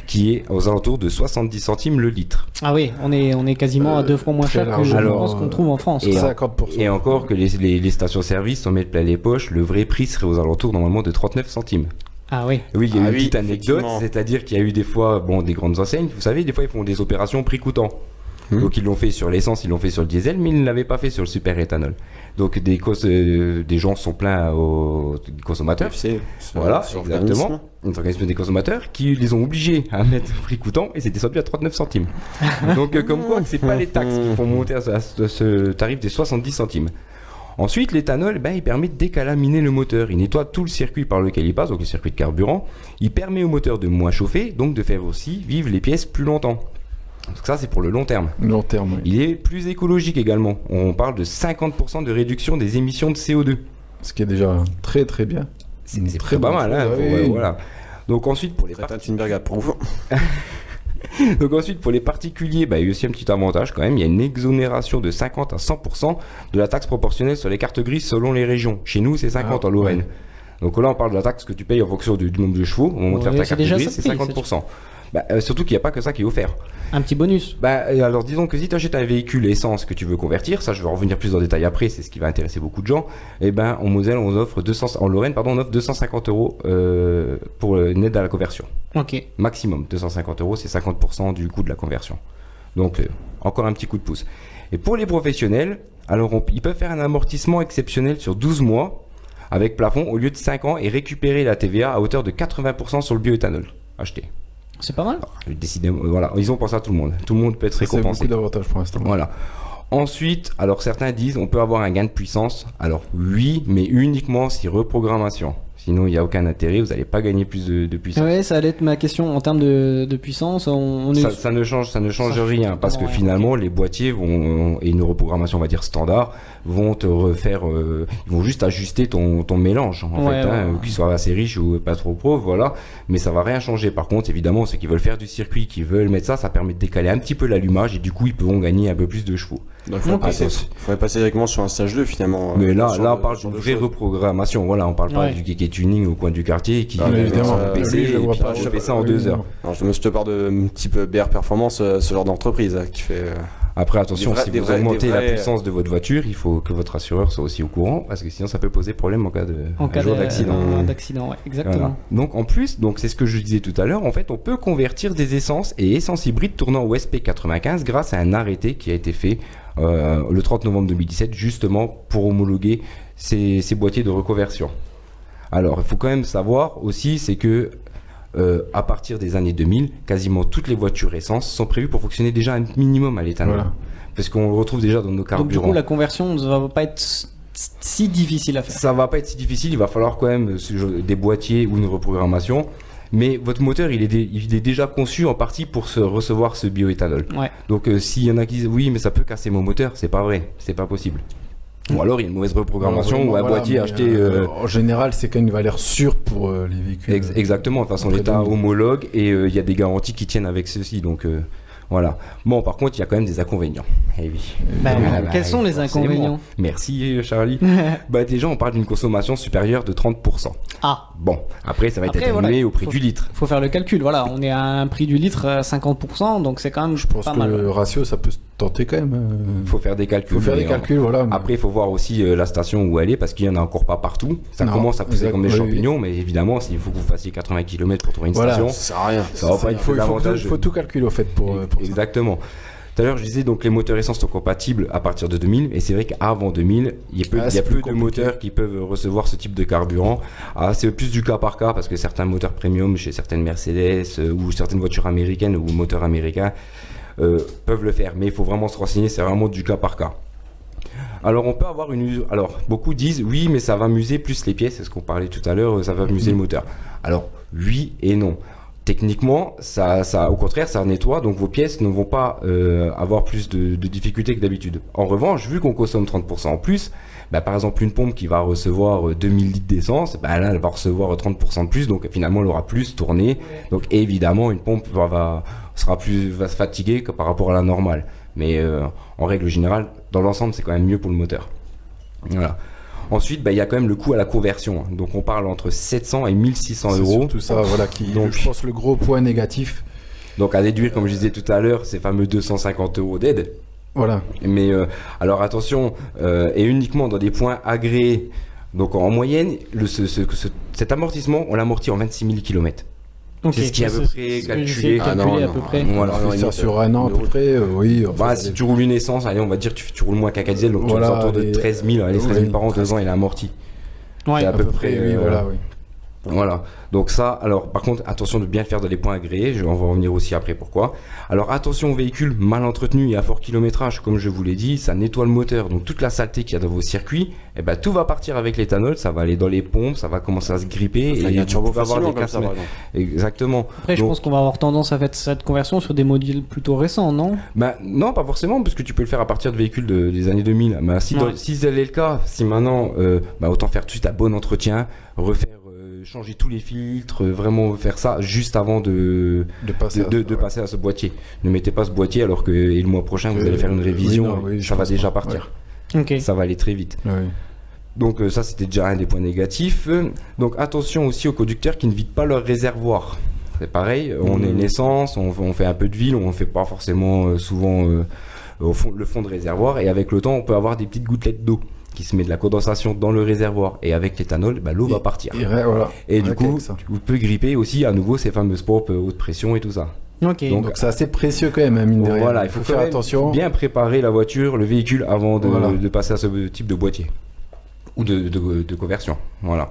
qui est aux alentours de 70 centimes le litre. Ah oui, on est quasiment à 2 fois moins cher que ce qu'on trouve en France. Et, 50%. Et encore que les stations-service, on met plein les poches, le vrai prix serait aux alentours normalement de 39 centimes. Ah oui. Oui, il y a une petite anecdote, effectivement. c'est-à-dire qu'il y a eu des fois, des grandes enseignes, vous savez, des fois ils font des opérations prix coûtant. Donc ils l'ont fait sur l'essence, ils l'ont fait sur le diesel, mais ils ne l'avaient pas fait sur le super éthanol. Donc des gens sont pleins aux consommateurs. Voilà, exactement. L'organisme des consommateurs qui les ont obligés à mettre prix coûtant et c'est descendu à 39 centimes. Donc comme quoi, c'est pas les taxes qui font monter à ce tarif des 70 centimes. Ensuite, l'éthanol, il permet de décalaminer le moteur. Il nettoie tout le circuit par lequel il passe, donc le circuit de carburant. Il permet au moteur de moins chauffer, donc de faire aussi vivre les pièces plus longtemps. Donc ça, c'est pour le long terme. Long terme, oui. Il est plus écologique également. On parle de 50% de réduction des émissions de CO2. Ce qui est déjà très très bien. C'est très pas mal, hein. Voilà. Donc ensuite, pour les Donc ensuite, pour les particuliers, il y a aussi un petit avantage quand même. Il y a une exonération de 50 à 100% de la taxe proportionnelle sur les cartes grises selon les régions. Chez nous, c'est 50 en Lorraine. Ouais. Donc là, on parle de la taxe que tu payes en fonction du nombre de chevaux. Au moment de faire ta carte grise, c'est 50%. Surtout qu'il n'y a pas que ça qui est offert. Un petit bonus. Alors disons que si tu achètes un véhicule essence que tu veux convertir, ça je vais en revenir plus en détail après, c'est ce qui va intéresser beaucoup de gens. En Moselle, on offre en Lorraine, on offre 250 € pour une aide à la conversion. Ok. Maximum 250 €, c'est 50% du coût de la conversion. Donc encore un petit coup de pouce. Et pour les professionnels, alors ils peuvent faire un amortissement exceptionnel sur 12 mois avec plafond au lieu de 5 ans et récupérer la TVA à hauteur de 80% sur le bioéthanol acheté. C'est pas mal. Décidément, voilà, ils ont pensé à tout le monde. Tout le monde peut être récompensé. C'est beaucoup d'avantages pour l'instant. Voilà. Ensuite, alors certains disent on peut avoir un gain de puissance. Alors oui, mais uniquement si reprogrammation. Sinon, il n'y a aucun intérêt, vous n'allez pas gagner plus de puissance. Ouais, ça allait être ma question en termes de puissance. Ça ne change rien parce que finalement, les boîtiers et une reprogrammation, on va dire standard, vont te refaire, ils vont juste ajuster ton mélange qu'il soit assez riche ou pas trop pauvre, voilà. Mais ça va rien changer. Par contre, évidemment, ceux qui veulent faire du circuit, qui veulent mettre ça permet de décaler un petit peu l'allumage et du coup, ils pourront gagner un peu plus de chevaux. Donc, il faudrait passer directement sur un stage 2 finalement. Mais là, on parle d'une vraie reprogrammation. Voilà, on parle pas du geeké tuning au coin du quartier qui fait ça en 2 heures. Alors, je te parle de type BR Performance, ce genre d'entreprise qui fait. Après, attention, si vous augmentez la puissance de votre voiture, il faut que votre assureur soit aussi au courant parce que sinon ça peut poser problème en cas d'accident. D'accident, ouais, exactement. Voilà. Donc en plus, c'est ce que je disais tout à l'heure, en fait, on peut convertir des essences et essences hybrides tournant au SP95 grâce à un arrêté qui a été fait le 30 novembre 2017 justement pour homologuer ces boîtiers de reconversion. Alors, il faut quand même savoir aussi, c'est que à partir des années 2000, quasiment toutes les voitures essence sont prévues pour fonctionner déjà un minimum à l'éthanol. Voilà. Parce qu'on le retrouve déjà dans nos carburants. Donc du coup, la conversion ne va pas être si difficile à faire. Ça va pas être si difficile, il va falloir quand même des boîtiers ou une reprogrammation. Mais votre moteur, il est déjà conçu en partie pour recevoir ce bioéthanol. Ouais. Donc s'il y en a qui disent oui, mais ça peut casser mon moteur, c'est pas vrai, c'est pas possible. Ou alors il y a une mauvaise reprogrammation ou un boîtier acheté. En général, c'est quand même une valeur sûre pour les véhicules. Exactement, de toute façon, l'État homologue et il y a des garanties qui tiennent avec ceci. Donc voilà. Bon, par contre, il y a quand même des inconvénients. Eh oui. Quels sont les inconvénients ? Merci Charlie. Déjà, on parle d'une consommation supérieure de 30%. Ah. Bon, après, ça va être atténué au prix du litre. Il faut faire le calcul. Voilà, on est à un prix du litre à 50%, donc c'est quand même Je pense pas que mal. le ratio, ça peut se tenter quand même. Il faut faire des calculs. Voilà. Mais... Après, il faut voir aussi la station où elle est, parce qu'il n'y en a encore pas partout. Ça commence à pousser comme des champignons, mais évidemment, s'il faut que vous fassiez 80 km pour trouver une station, ça sert à rien. Ça va pas être l'avantage. Il faut tout calculer, au fait, pour Exactement. Tout à l'heure, je disais donc les moteurs essence sont compatibles à partir de 2000, et c'est vrai qu'avant 2000, il y a peu de moteurs qui peuvent recevoir ce type de carburant. C'est plus du cas par cas parce que certains moteurs premium chez certaines Mercedes ou certaines voitures américaines ou moteurs américains peuvent le faire, mais il faut vraiment se renseigner, c'est vraiment du cas par cas. Alors on peut avoir beaucoup disent oui, mais ça va muser plus les pièces, c'est ce qu'on parlait tout à l'heure, ça va muser le moteur. Alors oui et non. techniquement, au contraire, ça nettoie, donc vos pièces ne vont pas avoir plus de difficultés que d'habitude. En revanche, vu qu'on consomme 30% en plus, par exemple, une pompe qui va recevoir 2000 litres d'essence, là, elle va recevoir 30% de plus, donc finalement, elle aura plus tourné. Donc évidemment, une pompe va se fatiguer que par rapport à la normale. Mais en règle générale, dans l'ensemble, c'est quand même mieux pour le moteur. Voilà. Ensuite, il y a quand même le coût à la conversion. Donc on parle entre 700 et 1600 C'est euros. surtout ça, voilà, donc je pense le gros point négatif. Donc à déduire, comme je disais tout à l'heure, ces fameux 250 euros d'aide. Voilà. Mais alors attention, et uniquement dans des points agréés. Donc en moyenne, cet amortissement, on l'amortit en 26 000 km. Ok, C'est ce qui est à peu près calculé. À peu près. Voilà. Ça sur un an à peu près, oui. Si tu roules une essence, allez, on va dire tu roules moins qu'un 4 diesel, donc voilà, tu es autour de 13 000, allez, 13 000 par an, 2 ans, il est amorti. Ouais, C'est à peu près. oui, voilà, oui. Voilà, donc ça, alors par contre, attention de bien le faire dans les points agréés, on va revenir aussi après pourquoi. Alors attention aux véhicules mal entretenus et à fort kilométrage, comme je vous l'ai dit, ça nettoie le moteur, donc toute la saleté qu'il y a dans vos circuits, tout va partir avec l'éthanol, ça va aller dans les pompes, ça va commencer à se gripper, Il y a un turbo va avoir facilement des comme ça, casses. par exemple. Exactement. Après, je Donc, pense qu'on va avoir tendance à faire cette conversion sur des modèles plutôt récents, non? non, pas forcément, parce que tu peux le faire à partir de véhicules des années 2000. Mais si tel est le cas, si maintenant, autant faire tout de suite un bon entretien, refaire changer tous les filtres, vraiment faire ça juste avant de passer à ce boîtier. Ne mettez pas ce boîtier alors que le mois prochain vous allez faire une révision, ça va déjà partir. Ouais. Okay. Ça va aller très vite. Oui. Donc ça c'était déjà un des points négatifs. Donc attention aussi aux conducteurs qui ne vident pas leur réservoir. C'est pareil, on est une essence, on fait un peu de ville, on ne fait pas forcément souvent le fond de réservoir et avec le temps on peut avoir des petites gouttelettes d'eau qui se met de la condensation dans le réservoir et avec l'éthanol, l'eau va partir. Et du coup, vous pouvez gripper aussi à nouveau ces fameuses pompes haute pression et tout ça. Okay. Donc c'est assez précieux quand même, mine de rien. Voilà, il faut faire attention. Bien préparer la voiture, le véhicule avant de passer à ce type de boîtier ou de conversion. Voilà.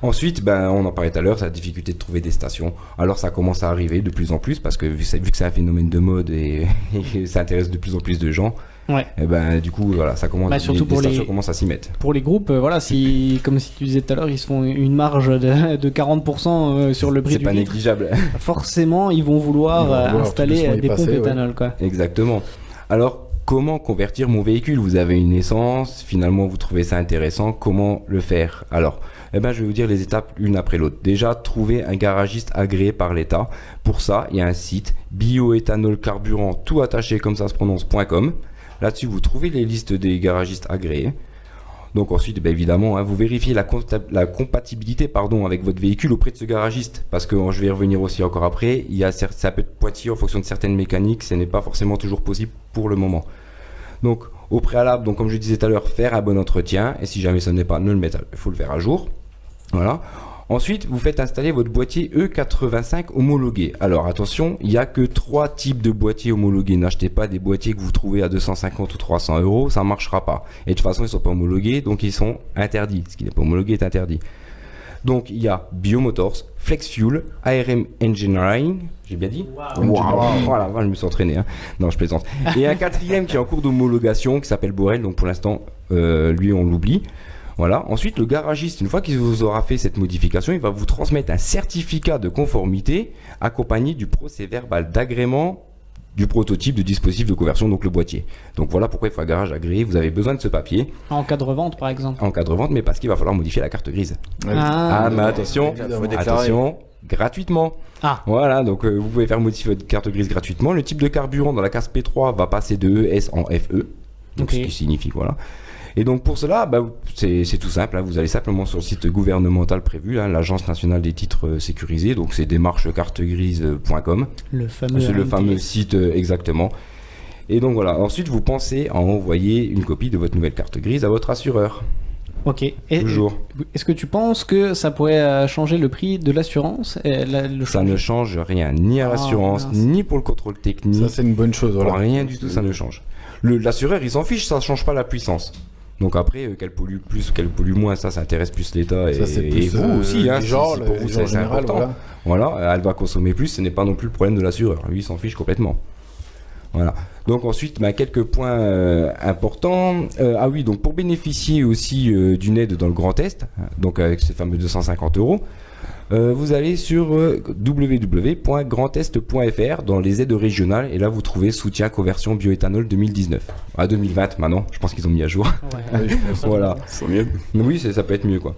Ensuite, on en parlait tout à l'heure, c'est la difficulté de trouver des stations. Alors ça commence à arriver de plus en plus parce que vu que c'est un phénomène de mode et ça intéresse de plus en plus de gens. Ouais. Et du coup, voilà, ça commence. Surtout les stations commencent à s'y mettre. Pour les groupes, comme si tu disais tout à l'heure, ils se font une marge de 40% sur le prix du litre. C'est pas négligeable. Forcément, ils vont vouloir installer des pompes éthanol, quoi. Exactement. Alors, comment convertir mon véhicule? Vous avez une essence, finalement, vous trouvez ça intéressant. Comment le faire? Alors, je vais vous dire les étapes l'une après l'autre. Déjà, trouver un garagiste agréé par l'État. Pour ça, il y a un site bioéthanol carburant tout attaché comme ça se prononce.com. Là-dessus, vous trouvez les listes des garagistes agréés. Donc ensuite, évidemment, vous vérifiez la compatibilité avec votre véhicule auprès de ce garagiste. Parce que je vais y revenir aussi encore après, ça peut être pointilleux en fonction de certaines mécaniques, ce n'est pas forcément toujours possible pour le moment. Donc au préalable, comme je disais tout à l'heure, faire un bon entretien. Et si jamais ce n'est pas, ne le mettre, il faut le faire à jour. Voilà. Ensuite, vous faites installer votre boîtier E85 homologué. Alors attention, il n'y a que 3 types de boîtiers homologués. N'achetez pas des boîtiers que vous trouvez à 250 ou 300 euros, ça ne marchera pas. Et de toute façon, ils ne sont pas homologués, donc ils sont interdits. Ce qui n'est pas homologué est interdit. Donc il y a Biomotors, FlexFuel, ARM Engineering, j'ai bien dit? Wow. Voilà, je me suis entraîné. Non, je plaisante. Et un 4e qui est en cours d'homologation, qui s'appelle Borel, donc pour l'instant, lui on l'oublie. Voilà. Ensuite, le garagiste, une fois qu'il vous aura fait cette modification, il va vous transmettre un certificat de conformité accompagné du procès-verbal d'agrément du prototype de dispositif de conversion, donc le boîtier. Donc voilà pourquoi il faut un garage agréé. Vous avez besoin de ce papier. En cas de revente, par exemple. En cas de revente, mais parce qu'il va falloir modifier la carte grise. Mais attention, gratuitement. Voilà, donc vous pouvez faire modifier votre carte grise gratuitement. Le type de carburant dans la case P3 va passer de ES en FE. Donc ce qui signifie, voilà. Et donc pour cela, c'est tout simple. Vous allez simplement sur le site gouvernemental prévu, l'Agence nationale des titres sécurisés. Donc c'est démarchecartegrise.com. Le fameux. C'est le fameux site exactement. Et donc voilà. Ensuite, vous pensez à envoyer une copie de votre nouvelle carte grise à votre assureur. Ok. Toujours. Est-ce que tu penses que ça pourrait changer le prix de l'assurance? Ça ne change rien, ni à l'assurance, ni pour le contrôle technique. Ça c'est une bonne chose. Voilà. Rien du tout, ça ne change. L'assureur, il s'en fiche, ça ne change pas la puissance. Donc après, qu'elle pollue plus ou qu'elle pollue moins, ça intéresse plus l'État et vous aussi. Pour vous, c'est important. Voilà, elle va consommer plus, ce n'est pas non plus le problème de l'assureur. Lui, il s'en fiche complètement. Voilà. Donc ensuite, quelques points importants. Donc pour bénéficier aussi d'une aide dans le Grand Est, donc avec ces fameux 250 euros, Vous allez sur www.grandest.fr dans les aides régionales et là vous trouvez soutien conversion bioéthanol 2019. À 2020 maintenant, je pense qu'ils ont mis à jour. Ouais. Oui, je pense. Voilà. C'est mieux. Oui, ça peut être mieux quoi.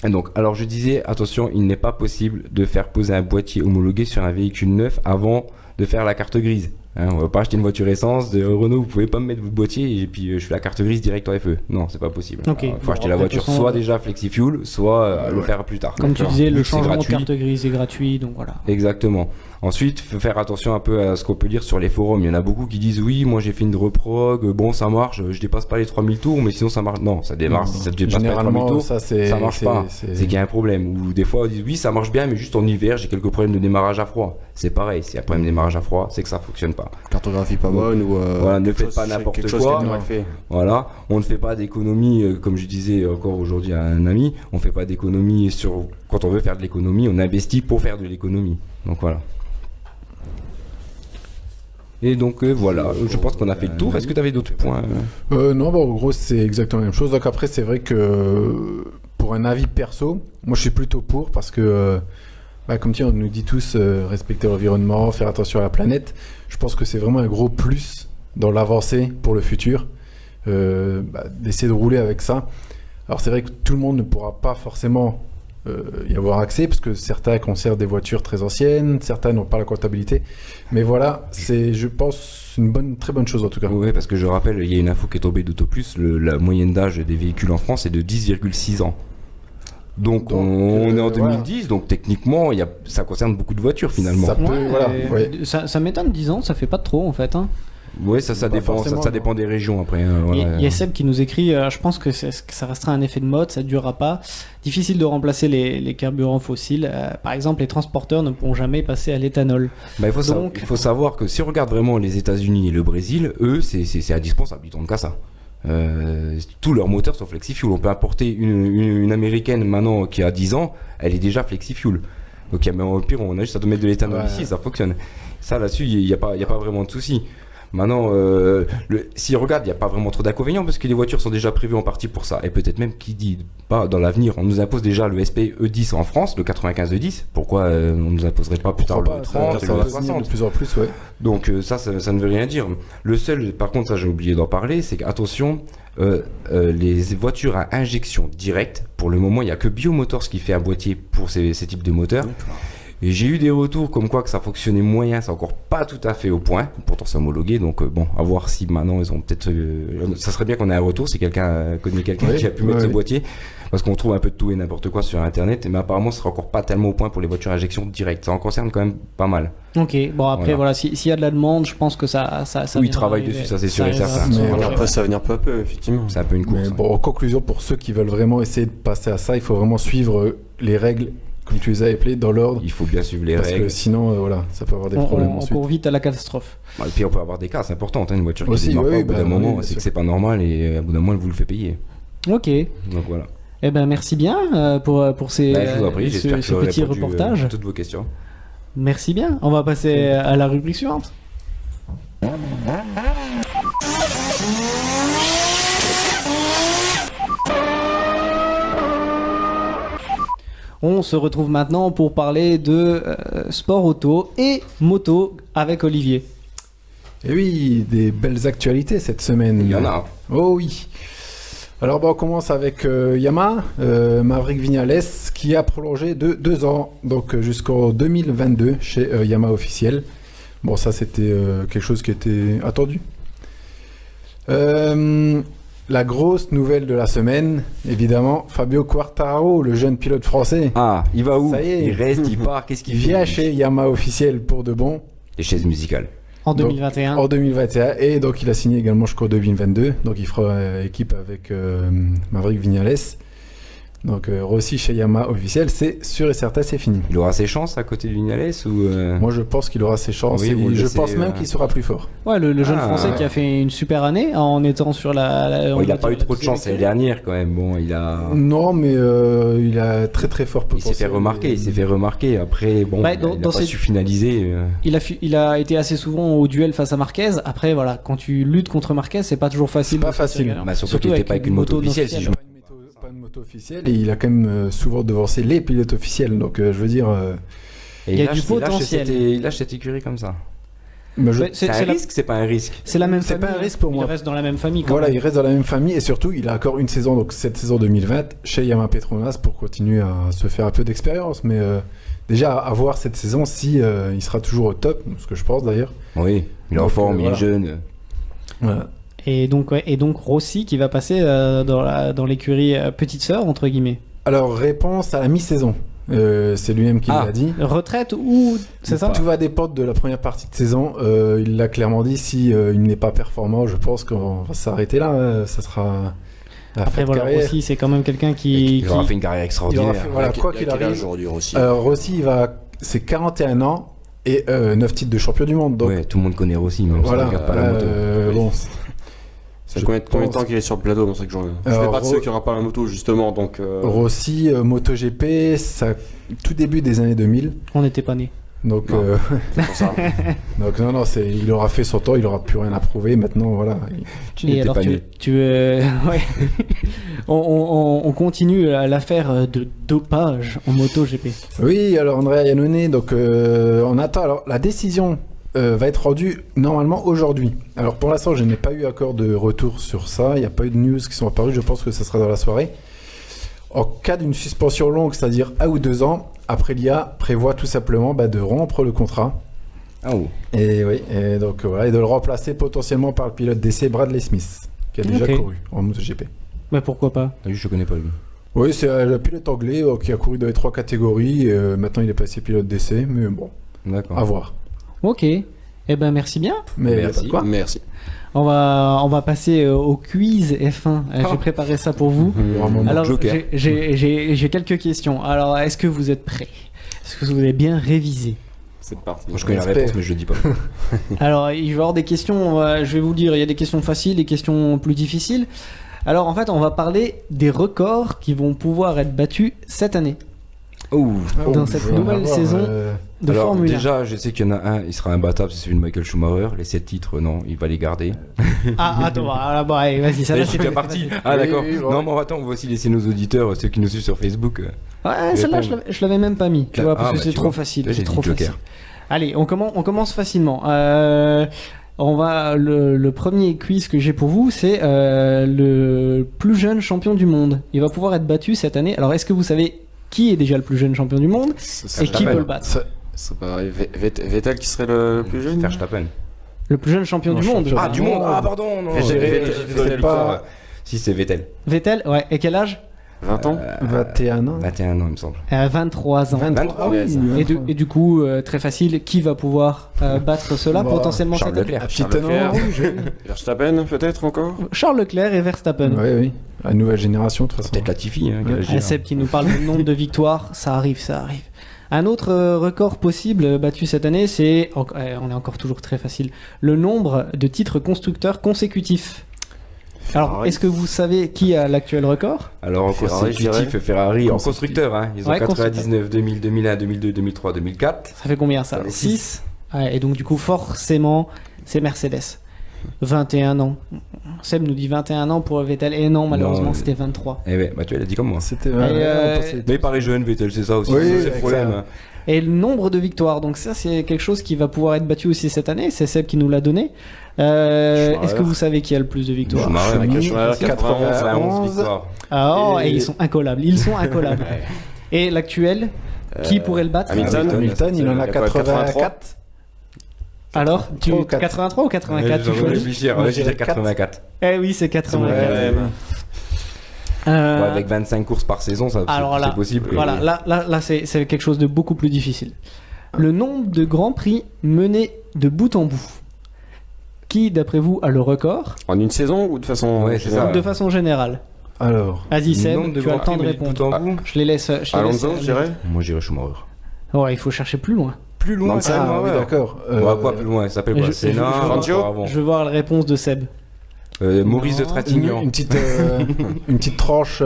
Et donc, alors je disais, attention, il n'est pas possible de faire poser un boîtier homologué sur un véhicule neuf avant de faire la carte grise. Hein, on va pas acheter une voiture essence de Renault, vous pouvez pas me mettre votre boîtier et puis je fais la carte grise direct en FE. Non, c'est pas possible. Ok. Il faut Bon, acheter la après, voiture de toute façon, soit déjà flexi-fuel, soit le faire plus tard. Comme tu D'accord. disais, le C'est changement de gratuit. carte grise est gratuit, donc voilà. Exactement. Ensuite, faut faire attention un peu à ce qu'on peut lire sur les forums. Il y en a beaucoup qui disent oui, moi j'ai fait une reprog, bon ça marche, je dépasse pas les 3000 tours, mais sinon ça marche. Non, ça démarre, si ça dépasse pas les 3000 Généralement, tours, ça c'est. ça marche pas. c'est- C'est qu'il y a un problème. Ou des fois, on dit oui, ça marche bien, mais juste en hiver, j'ai quelques problèmes de démarrage à froid. C'est pareil, s'il y a un problème de démarrage à froid, c'est que ça fonctionne pas. Cartographie pas bonne ou. Voilà, ne quelque faites chose- pas n'importe quelque chose quoi. qui est mal fait. Voilà, on ne fait pas d'économie, comme je disais encore aujourd'hui à un ami, on fait pas d'économie sur. Quand on veut faire de l'économie, on investit pour faire de l'économie. Donc voilà. Et donc voilà, je pense qu'on a fait le tour. Est-ce que tu avais d'autres points Non, en gros, c'est exactement la même chose. Donc après, c'est vrai que pour un avis perso, moi je suis plutôt pour parce que, comme on nous dit tous, respecter l'environnement, faire attention à la planète. Je pense que c'est vraiment un gros plus dans l'avancée pour le futur, d'essayer de rouler avec ça. Alors c'est vrai que tout le monde ne pourra pas forcément y avoir accès parce que certains conservent des voitures très anciennes, certains n'ont pas la comptabilité. Mais voilà, c'est, je pense, une très bonne chose en tout cas. Oui, parce que je rappelle, il y a une info qui est tombée d'Autoplus, la moyenne d'âge des véhicules en France est de 10,6 ans. Donc on est en 2010, donc techniquement, ça concerne beaucoup de voitures finalement. Ça peut, voilà, ouais. Ça m'étonne, 10 ans, ça fait pas trop en fait. Hein. Oui, ça Pas dépend, forcément, ça dépend des régions après. Il y a Seb qui nous écrit, je pense que ça restera un effet de mode, ça durera pas. Difficile de remplacer les carburants fossiles. Par exemple, les transporteurs ne pourront jamais passer à l'éthanol. Bah, il Donc- faut savoir que si on regarde vraiment les États-Unis et le Brésil, eux, c'est indispensable, ils tournent qu'à ça. Tous leurs moteurs sont flexi-fuel. On peut importer une américaine maintenant qui a 10 ans, elle est déjà flexi-fuel. Donc au pire, on a juste à mettre de l'éthanol Ouais. ici, ça fonctionne. Ça là-dessus, il n'y a pas vraiment de souci. Maintenant, si on regarde, il n'y a pas vraiment trop d'inconvénients parce que les voitures sont déjà prévues en partie pour ça. Et peut-être même qui dit pas dans l'avenir, on nous impose déjà le SP E10 en France, le 95 E10. Pourquoi on nous imposerait pas plus tard le 30 et ça le va venir 60? de plus en plus, ouais. Donc ça ne veut rien dire. Le seul, par contre, ça j'ai oublié d'en parler, c'est qu'attention, les voitures à injection directe, pour le moment, il n'y a que Biomotors qui fait un boîtier pour ces types de moteurs. Et j'ai eu des retours comme quoi que ça fonctionnait moyen, c'est encore pas tout à fait au point, pourtant c'est homologué, donc bon, à voir si maintenant ils ont peut-être... ça serait bien qu'on ait un retour si quelqu'un connaît quelqu'un Oui, qui a pu mettre ce oui. boîtier, parce qu'on trouve un peu de tout et n'importe quoi sur internet, mais apparemment ce sera encore pas tellement au point pour les voitures à injection directe, ça en concerne quand même pas mal. Ok, bon après voilà, s'il y a de la demande, je pense que ça Oui, ils viendra travaillent arriver. dessus, ça c'est sûr et arrivera certain. de son Mais côté. voilà. Après, ça va venir peu à peu, effectivement. C'est un peu une course. Mais ouais. bon, en conclusion, pour ceux qui veulent vraiment essayer de passer à ça, il faut vraiment suivre les règles, comme tu les as appelées, dans l'ordre. Il faut bien suivre les Parce règles. que sinon, voilà, ça peut avoir des problèmes On ensuite. court vite à la catastrophe. Et puis on peut avoir des cas, c'est important, hein, une voiture qui Aussi, démarre oui, pas au bout bah, d'un oui, moment, bien c'est sûr. que c'est pas normal et à bout d'un moment elle vous le fait payer. Ok, Donc voilà. eh ben merci bien pour ces, Bah, je vous en prie, j'espère que ce j'aurai petit répondu reportage. à toutes vos questions. Merci bien, on va passer à la rubrique suivante. On se retrouve maintenant pour parler de sport auto et moto avec Olivier. Et oui, des belles actualités cette semaine. Il y en a. Oh oui. Alors on commence avec Yamaha, Maverick Viñales, qui a prolongé de 2 ans, donc jusqu'en 2022 chez Yamaha officiel. Bon, ça c'était quelque chose qui était attendu. La grosse nouvelle de la semaine, évidemment, Fabio Quartararo, le jeune pilote français, Ah, il va où? Ça y est. Il reste, il part, qu'est-ce qu'il il fait? vient chez Yamaha officiel pour de bon. Les chaises musicales. En Donc, 2021. En 2021, et donc il a signé également jusqu'en 2022, donc il fera équipe avec Maverick Viñales. Donc Rossi chez Yamaha officiel, c'est sûr et certain, c'est fini. Il aura ses chances à côté de Viñales ou Moi je pense qu'il aura ses chances, Oui, et vous le je laissez, pense même qu'il sera plus fort. Ouais, le jeune Ah, français ouais. qui a fait une super année en étant sur la Bon, il a pas eu trop de chance l'année dernière quand même. Bon, il a. Non, mais il a très très fort Il s'est potentiel. fait remarquer. Après, bon, Ouais, il a dans pas ces- su finaliser. Il a été assez souvent au duel face à Marquez. Après, voilà, quand tu luttes contre Marquez, c'est pas toujours facile. C'est pas de sortir facile. gagnant. Bah, surtout qu'il était pas avec une moto officielle, si je Pas une moto officielle et il a quand même souvent devancé les pilotes officiels. Donc je veux dire, Et Il y a lâche- du potentiel. Il lâche cette écurie comme ça. mais je- Ouais, C'est un c'est la- risque, c'est pas un risque. c'est la même C'est famille. pas un risque pour moi. Il reste dans la même famille quand voilà, même. il reste dans la même famille et surtout il a encore une saison, donc cette saison 2020 chez Yamaha Petronas pour continuer à se faire un peu d'expérience. Mais déjà à voir cette saison si il sera toujours au top, ce que je pense d'ailleurs. Oui, il est en Donc, forme, il est voilà. jeune. Voilà. Et donc Rossi qui va passer dans l'écurie petite sœur entre guillemets. Alors réponse à la mi-saison. C'est lui-même qui Ah. l'a dit. Retraite ou c'est ça? Tout va dépendre de la première partie de saison. Il l'a clairement dit. Si il n'est pas performant, je pense qu'on va s'arrêter là. Ça sera la Après fin de voilà, carrière. Rossi c'est quand même quelqu'un qui Il aura fait une carrière Il extraordinaire. aura fait- voilà, quoi Il a qu'il quel arrive. âge aujourd'hui aussi Rossi, c'est 41 ans et 9 titres de champion du monde. Donc Ouais, tout le monde connaît Rossi, même si on voilà. regarde pas la moto. Bon, Ça fait je combien de pense- temps qu'il est sur le plateau dans cette journée? Je Alors, fais pas de ceux qui n'aura pas la moto justement, donc Rossi, MotoGP, ça tout début des années 2000. on n'était pas né. Donc, Non. c'est pour ça. donc non, il aura fait son temps, il aura plus rien à prouver. Maintenant, voilà. Tu Et n'étais alors pas né. ouais. on continue l'affaire de dopage en MotoGP. Oui, alors Andrea Iannone, donc on attend. Alors la décision va être rendue normalement aujourd'hui. Alors pour l'instant, je n'ai pas eu encore de retour sur ça. Il n'y a pas eu de news qui sont apparues. Je pense que ça sera dans la soirée. En cas d'une suspension longue, c'est-à-dire 1 ou 2 ans, Aprilia prévoit tout simplement de rompre le contrat. Ah oui. Et oui, et donc voilà, et de le remplacer potentiellement par le pilote d'essai Bradley Smith, qui a déjà Ok. couru en MotoGP. Mais pourquoi pas? Je connais pas lui. Oui, c'est le pilote anglais qui a couru dans les 3 catégories. Maintenant, il est passé pilote d'essai, mais bon, D'accord. à voir. Ok. Eh ben merci bien. Mais Merci. pas de quoi. Merci. On va passer au quiz F1. J'ai préparé ça pour vous. Vraiment. Alors Joker. j'ai quelques questions. Alors est-ce que vous êtes prêts? Est-ce que vous avez bien révisé? C'est parti. Moi je connais la Respect. réponse, mais je le dis pas. Alors il va y avoir des questions. Je vais vous dire, il y a des questions faciles, des questions plus difficiles. Alors en fait, on va parler des records qui vont pouvoir être battus cette année Oh. dans cette je vais en nouvelle avoir, saison de Alors Formule 1. déjà, je sais qu'il y en a un, il sera imbattable, c'est celui de Michael Schumacher. Les 7 titres, non, il va les garder. Ah attends, alors, bon, allez, vas-y, ça Ça là c'est bien parti. Ah Oui, d'accord. oui, bon. Non, mais attends, on va aussi laisser nos auditeurs, ceux qui nous suivent sur Facebook. Ouais, celle-là, je l'avais même pas mis, tu vois, parce Ah, que bah, c'est tu trop vois. facile. Là, j'ai C'est dit trop Joker. facile. Allez, on commence facilement. On va le premier quiz que j'ai pour vous, c'est le plus jeune champion du monde. Il va pouvoir être battu cette année. Alors, est-ce que vous savez qui est déjà le plus jeune champion du monde et qui peut le battre? C'est pas Vettel qui serait le plus jeune? Verstappen. Le plus jeune champion du monde. Ah, du monde. Ah, pardon. Non, Vettel, j'étais dans la c'est victoire. pas- Si, c'est Vettel. Vettel, ouais. Et quel âge? 20 ans? 21 ans. 21 ans, il me semble. 23 ans. 23. Ah oui, Ouais, Et du coup, très facile, qui va pouvoir battre cela Bah, potentiellement Charles cette année? Leclerc. Petit Charles tenant Leclerc. rouge. Verstappen peut-être encore? Charles Leclerc et Verstappen. Oui, oui. La nouvelle génération, de toute façon. Peut-être Latifi. Hein, qui a Ouais. agi, hein. Seb qui nous parle du nombre de victoires, ça arrive, ça arrive. Un autre record possible battu cette année, c'est, on est encore toujours très facile, le nombre de titres constructeurs consécutifs. Alors, Ferrari. est-ce que vous savez qui a l'actuel record? Alors en Ferrari, je consécutif, Ferrari en Consécutif. constructeur. Hein. Ils ont Ouais, 99, 2000, 2001, 2002, 2003, 2004. Ça fait combien ça? 6. Ouais, et donc du coup, forcément, c'est Mercedes. 21 ans. Seb nous dit 21 ans pour Vettel, et non, malheureusement, Non, c'était 23. Eh ouais, bah tu l'as dit comme moi. C'était. Mais il paraît jeune, Vettel, c'est ça aussi. Oui, c'est avec le problème. ça. hein. Et le nombre de victoires, donc ça c'est quelque chose qui va pouvoir être battu aussi cette année, c'est Seb qui nous l'a donné. Est-ce que vous savez qui a le plus de victoires? Schumacher, Michael Schumacher, 91 victoires. Ah, oh, et Et- ils sont incollables, ils sont incollables. Et l'actuel, qui pourrait le battre? Hamilton. Hamilton, il en a Il y a quoi, 84. Alors, tu 83 ou 83 ou 84 tu Ouais, choisis? réfléchir, Moi, ouais, je je dirais dirais 84. Eh oui, c'est 84. Ouais, Euh, Ouais, avec 25 courses par saison, ça alors là, c'est possible. voilà, là c'est quelque chose de beaucoup plus difficile. Le nombre de grands prix menés de bout en bout. Qui, d'après vous, a le record? En une saison ou de façon Ouais, c'est générale? ça. De façon générale. Alors. Vas-y Le Seb, nombre de tu as le grands temps de prix, mais répondre. bout en bout. Je les laisse. Alonso, je dirais. Moi, j'irais Schumacher. Ouais, il faut chercher plus loin. Plus loin, Dans ça, le Ah oui, d'accord. Ouais, quoi, plus loin, ça s'appelle je- quoi? je- Senna, je- Fangio encore avant. Je veux voir la réponse de Seb. Maurice de Non. Trintignant. Une petite, une petite tranche.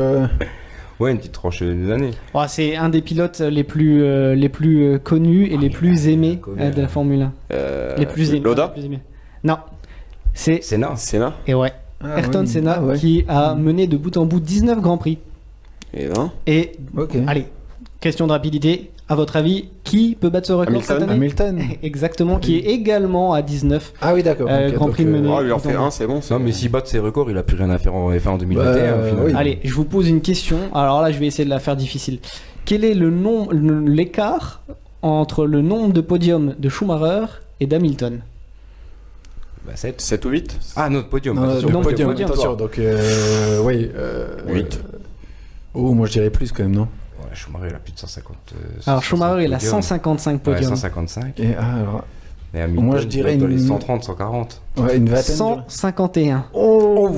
Ouais, une petite tranche des années. Oh, c'est un des pilotes les plus connus et les plus aimés de la Formule 1. Les plus aimés. Loda? les plus aimés. Non. C'est Senna. Senna. et ouais. Ah, Ayrton oui. Senna Ah, ouais. qui a mené de bout en bout 19 grands prix. Et ben, Et Ok. allez, question de rapidité. À votre avis, qui peut battre ce record Hamilton. cette année? Hamilton. Exactement, qui est également à 19. Ah oui, d'accord. ok, Grand donc, Prix de Menée. il en fait Attends. un, c'est bon. Non, mais s'il bat ses records, il a plus rien à faire en F1 en 2021. Bah, au final. oui. Allez, je vous pose une question. Alors là, je vais essayer de la faire difficile. Quel est l'écart entre le nombre de podiums de Schumacher et d'Hamilton? Bah, 7. 7 ou 8 Ah, notre podium. Non, attention. le Non, podium, podium. attention. Donc, oui. 8. Oh, moi je dirais plus quand même, non? Ouais, Schumacher, il a plus de 150. Alors Schumacher, il a podiums. 155 Ouais, podiums. 155. Et, alors, Et Hamilton, Moi, je dirais il doit être dans les une- 130, 140. ouais, une vingtaine. 151. Oh.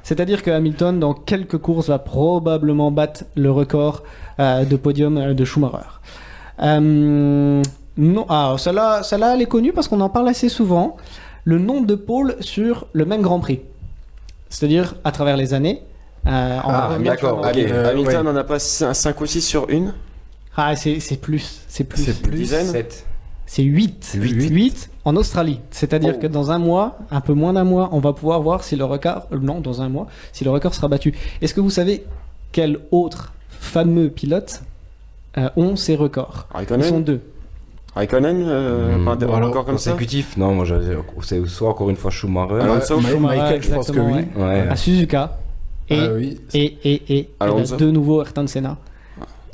C'est-à-dire que Hamilton, dans quelques courses, va probablement battre le record de podium de Schumacher. Non, celle-là, elle est connue parce qu'on en parle assez souvent. Le nombre de pôles sur le même Grand Prix. C'est-à-dire, à travers les années. On va revenir d'accord, sur- ok. Hamilton en a pas 5 ou 6 sur une. Ah, c'est plus. C'est plus. C'est plus. Dizaine. 7. C'est 8. 8. En Australie. C'est-à-dire Oh. que dans un mois, un peu moins d'un mois, on va pouvoir voir si le record. Non, dans un mois, si le record sera battu. Est-ce que vous savez quels autres fameux pilotes ont ces records? Ils sont Raikkonen. 2. Raikkonen, alors, encore comme ça. Consécutif. Non, moi, c'est soit encore une fois Schumacher. Alonso. Michael, je pense que oui. exactement, Ouais. À Suzuka. Et, Ah oui. et Alonso. de nouveau Ayrton Senna.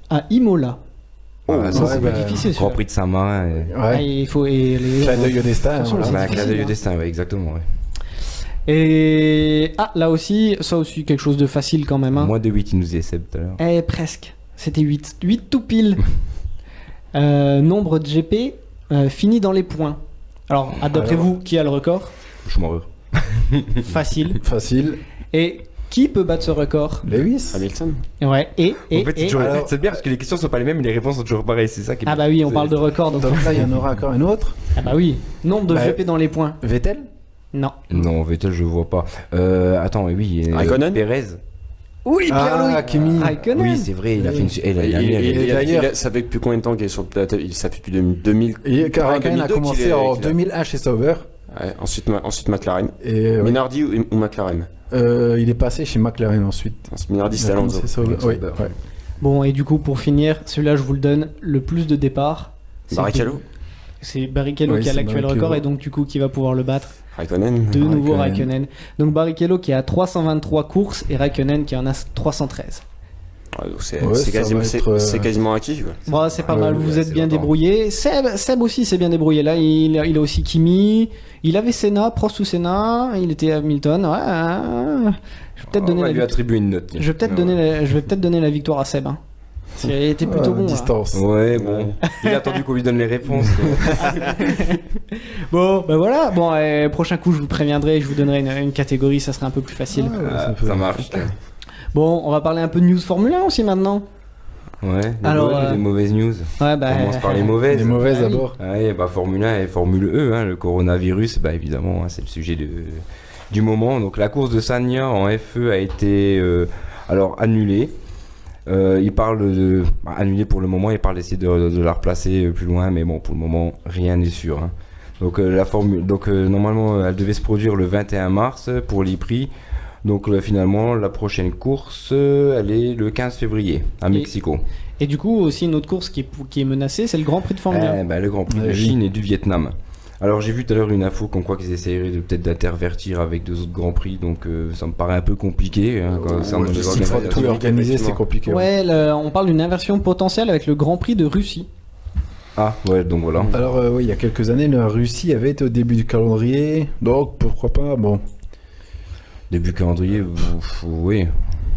À Imola. Oh, Ouais, Non, ça, c'est bah, pas difficile. Grand celui-là. Prix de Saint-Marin. Ah, Ouais. il faut. Et les... Clin d'œil au destin. Attention, Voilà. c'est Bah, un difficile, clin d'œil au hein. destin, ouais, exactement. Ouais. Et là aussi, ça aussi quelque chose de facile quand même. Hein. Moins de 8, il nous disait Seb tout à l'heure. Presque. C'était 8. 8 tout pile. Nombre de GP fini dans les points. Alors, d'après Alors. vous, qui a le record? Schumacher. Facile. Facile. Et qui peut battre ce record? Lewis. Hamilton. Ouais. En fait, alors- c'est bien parce que les questions sont pas les mêmes, mais les réponses sont toujours pareilles. C'est ça qui est Ah bien. bah oui, on C'est- parle de record. Donc... Donc là, il y en aura encore un autre. Ah bah oui. Nombre de Bah, GP dans les points. Vettel. Non. Non, Vettel, je vois pas. Attends, oui. Raikkonen. Perez. Oui, Pierre-Louis. Ah, Kimi. Raikkonen. Oui, c'est vrai, il a fait une. d'ailleurs- Ça fait depuis combien de temps qu'il est sur le plateau? Ça fait depuis 2000. Et Raikkonen a 2002 qu'il commencé est- en qu'il a- 2001 chez Sauber. Ouais, ensuite McLaren. Et ouais. Minardi ou McLaren? Il est passé chez McLaren ensuite. Minardi, Il c'est a Alonso. commencé Sauber. Oui, Sauber. ouais. Bon, et du coup, pour finir, celui-là, je vous le donne, le plus de départ. c'est- Barrichello. C'est Barrichello Oui, qui a c'est l'actuel Barrichello. record et donc du coup qui va pouvoir le battre. Raikkonen. De nouveau Raikkonen. Raikkonen. Donc Barrichello qui a 323 courses et Raikkonen qui en a 313. Ouais, donc c'est Ouais, c'est ça quasiment, va c'est- être, c'est quasiment acquis. Quoi. Bon, c'est pas Ouais, mal, ouais, vous êtes c'est bien longtemps. débrouillé. Seb aussi s'est bien débrouillé. Là, il a aussi Kimi. Il avait Senna, Prost ou Senna. Il était Hamilton. Ouais. Je vais peut-être On donner va la lui victoire. attribuer une note. Je vais peut-être donner la victoire à Seb. Hein. Il était plutôt bon. Là. Distance. Ouais, bon. Il a attendu qu'on lui donne les réponses. Bon, ben voilà. Bon, prochain coup, je vous préviendrai. Je vous donnerai une catégorie. Ça serait un peu plus facile. Ça marche. Bon, on va parler un peu de news Formule 1 aussi maintenant. Ouais, des Alors, bonnes, des mauvaises news. Ouais, bah. On commence par les mauvaises. Les mauvaises Ah oui. d'abord. Ouais, bah Formule 1 et Formule E, hein, le coronavirus, bah évidemment, hein, c'est le sujet du moment. Donc la course de Sagna en FE a été alors annulée. Il parle de annulée pour le moment, il parle d'essayer de la replacer plus loin, mais bon, pour le moment, rien n'est sûr. Hein. Donc normalement, elle devait se produire le 21 mars pour l'E-Prix. Donc finalement, la prochaine course, elle est le 15 février à Mexico. Et du coup, aussi une autre course qui est menacée, c'est le Grand Prix de Formule 1. Le Grand Prix de Ouais, Chine et du Vietnam. Alors j'ai vu tout à l'heure une info comme quoi qu'ils essaieraient peut-être d'intervertir avec 2 autres Grands Prix, donc ça me paraît un peu compliqué. Hein, quand ça, ouais, on je les sais S'il faut organisations. tout organiser, c'est compliqué. Ouais, on parle d'une inversion potentielle avec le Grand Prix de Russie. Ah ouais, donc voilà. Alors oui, il y a quelques années, la Russie avait été au début du calendrier, donc pourquoi pas. Bon, Début calendrier, oui.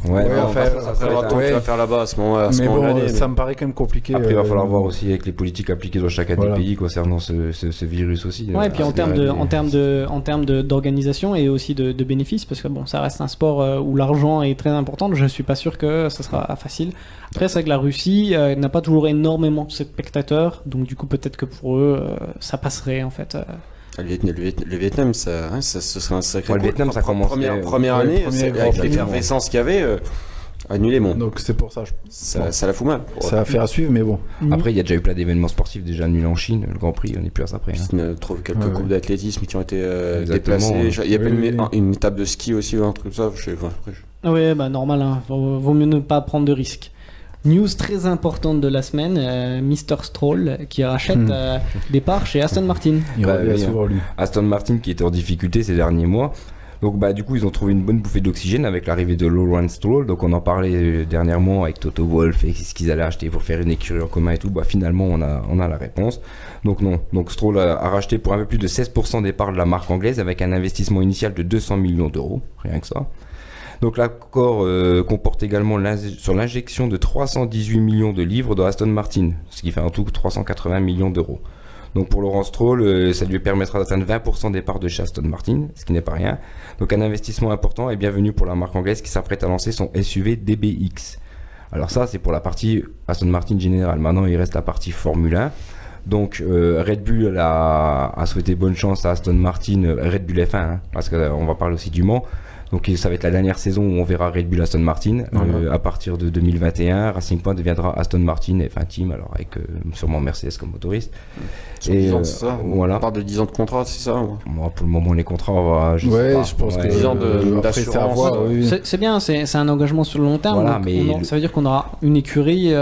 Ouais, Ouais, non, enfin, ça Ça va va être voir ouais. tout ce qu'il va faire là-bas à ce moment-là. mais bon, ça me paraît quand même compliqué. Après, il va falloir voir aussi avec les politiques appliquées dans chacun Voilà. des pays concernant ce virus aussi. Ouais, et puis en C'est termes vrai, en termes d'organisation et aussi de bénéfices, parce que bon, ça reste un sport où l'argent est très important. Je suis pas sûr que ça sera facile. Après, c'est vrai que la Russie n'a pas toujours énormément de spectateurs, donc du coup, peut-être que pour eux, ça passerait en fait. Le Vietnam, ce serait un sacré Ouais, le coup. Vietnam, ça commence. Première Ouais, année, premier c'est- Grand avec Prix. l'effervescence qu'il y avait, annulé, bon. Donc c'est pour ça, Ça la fout mal. ça va faire à suivre, mais bon. Après, il y a déjà eu plein d'événements sportifs déjà annulés en Chine. Le Grand Prix, on n'est plus à ça après. Hein. On trouve quelques Ouais, coupes ouais. d'athlétisme qui ont été Exactement, déplacées. ouais. Il y a pas Oui, oui. une étape de ski aussi ou un truc comme ça. Je sais, enfin, après, Ouais, bah normal, hein. Vaut mieux ne pas prendre de risques. News très importante de la semaine, Mr. Stroll qui rachète des parts chez Aston Martin. Il Bah, revient oui, souvent lui. Aston Martin qui était en difficulté ces derniers mois. Donc du coup ils ont trouvé une bonne bouffée d'oxygène avec l'arrivée de Lawrence Stroll. Donc on en parlait dernièrement avec Toto Wolff et ce qu'ils allaient acheter pour faire une écurie en commun et tout. Finalement on a la réponse. Donc non. Donc Stroll a racheté pour un peu plus de 16% des parts de la marque anglaise avec un investissement initial de 200 millions d'euros. Rien que ça. Donc l'accord comporte également sur l'injection de 318 millions de livres dans Aston Martin, ce qui fait en tout 380 millions d'euros. Donc pour Lawrence Stroll, ça lui permettra d'atteindre 20% des parts de chez Aston Martin, ce qui n'est pas rien. Donc un investissement important et bienvenu pour la marque anglaise qui s'apprête à lancer son SUV DBX. Alors ça, c'est pour la partie Aston Martin générale. Maintenant, il reste la partie Formule 1. Donc Red Bull a souhaité bonne chance à Aston Martin, Red Bull F1, hein, parce qu'on va parler aussi du Mans. Donc ça va être la dernière saison où on verra Red Bull Aston Martin. À partir de 2021, Racing Point deviendra Aston Martin F1 Team, alors avec sûrement Mercedes comme motoriste. Sur 10 ans, c'est ça. Voilà. On parle de 10 ans de contrat, c'est ça. Moi, pour le moment, les contrats, on va. Je pense que 10 ans après, c'est à d'assurance. voir, oui. C'est bien, c'est un engagement sur le long terme. Voilà, donc mais ça veut dire qu'on aura une écurie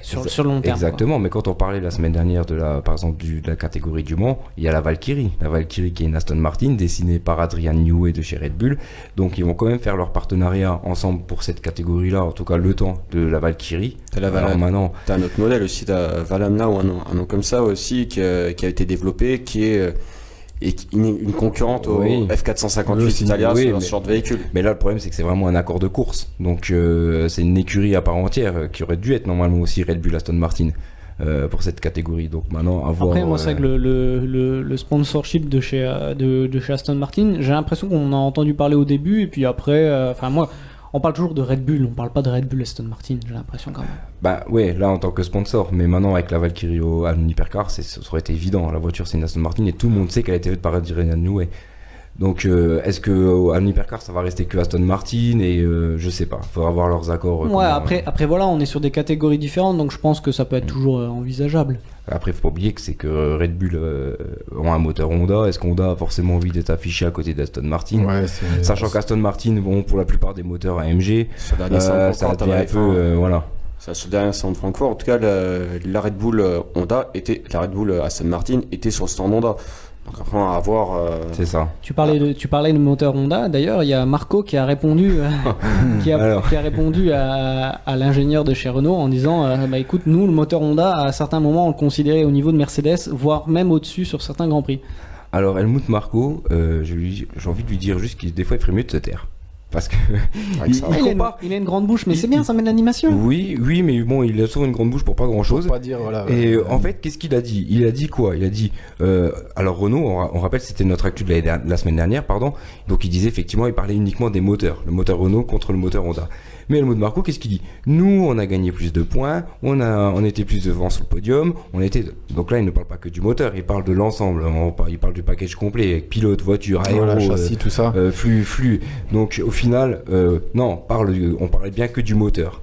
sur le long terme. Exactement, mais quand on parlait la semaine dernière par exemple de la catégorie du Mans, il y a la Valkyrie. La Valkyrie qui est une Aston Martin dessinée par Adrian Newey de chez Red Bull. Donc ils vont quand même faire leur partenariat ensemble pour cette catégorie-là, en tout cas le temps de la Valkyrie. Alors maintenant, t'as un autre modèle aussi, t'as Valamna ou un nom comme ça aussi qui a été développé, qui est une concurrente au F458 italien sur ce genre de véhicule. Mais là le problème c'est que c'est vraiment un accord de course, donc c'est une écurie à part entière qui aurait dû être normalement aussi Red Bull Aston Martin. Pour cette catégorie, donc maintenant à voir. Après moi c'est que le sponsorship de chez Aston Martin, j'ai l'impression qu'on a entendu parler au début et puis après moi on parle toujours de Red Bull, on parle pas de Red Bull Aston Martin, j'ai l'impression quand même. Bah ouais, là en tant que sponsor, mais maintenant avec la Valkyrie à l'Hypercar, ça aurait été évident, la voiture c'est une Aston Martin et tout le monde sait qu'elle a été faite par Adrian Newey. Donc est-ce que à l'Hypercar ça va rester que Aston Martin et je sais pas, il faudra voir leurs accords. Ouais, après voilà, on est sur des catégories différentes, donc je pense que ça peut être toujours envisageable. Après, faut pas oublier que c'est que Red Bull ont un moteur Honda. Est-ce qu'Honda a forcément envie d'être affiché à côté d'Aston Martin? Sachant qu'Aston Martin, pour la plupart des moteurs AMG, ça devient un peu voilà. Ça se dernier salon de Francfort. En tout cas, la Red Bull la Red Bull Aston Martin était sur le stand Honda. Donc après, on va voir. C'est ça. Tu parlais de moteur Honda. D'ailleurs, il y a Marco qui a répondu, qui a répondu à l'ingénieur de chez Renault en disant écoute, nous, le moteur Honda, à certains moments, on le considérait au niveau de Mercedes, voire même au-dessus sur certains grands prix. Alors, Helmut Marko, j'ai envie de lui dire juste qu'il des fois, il ferait mieux de se taire. Parce que il a une grande bouche, mais c'est bien, ça met de l'animation. Oui, mais bon, il a souvent une grande bouche pour pas grand chose. Pour pas dire, voilà. Et en fait, qu'est-ce qu'il a dit? Il a dit quoi? Il a dit, alors Renault, on rappelle, c'était notre actu de la semaine dernière, pardon. Donc il disait effectivement, il parlait uniquement des moteurs, le moteur Renault contre le moteur Honda. Mais Helmut Marko, qu'est-ce qu'il dit? Nous, on a gagné plus de points, on était plus devant sur le podium, donc là, il ne parle pas que du moteur, il parle de l'ensemble, il parle du package complet, avec pilote, voiture, aéro, châssis, tout ça. Flux. Donc au final, non, on parlait bien que du moteur.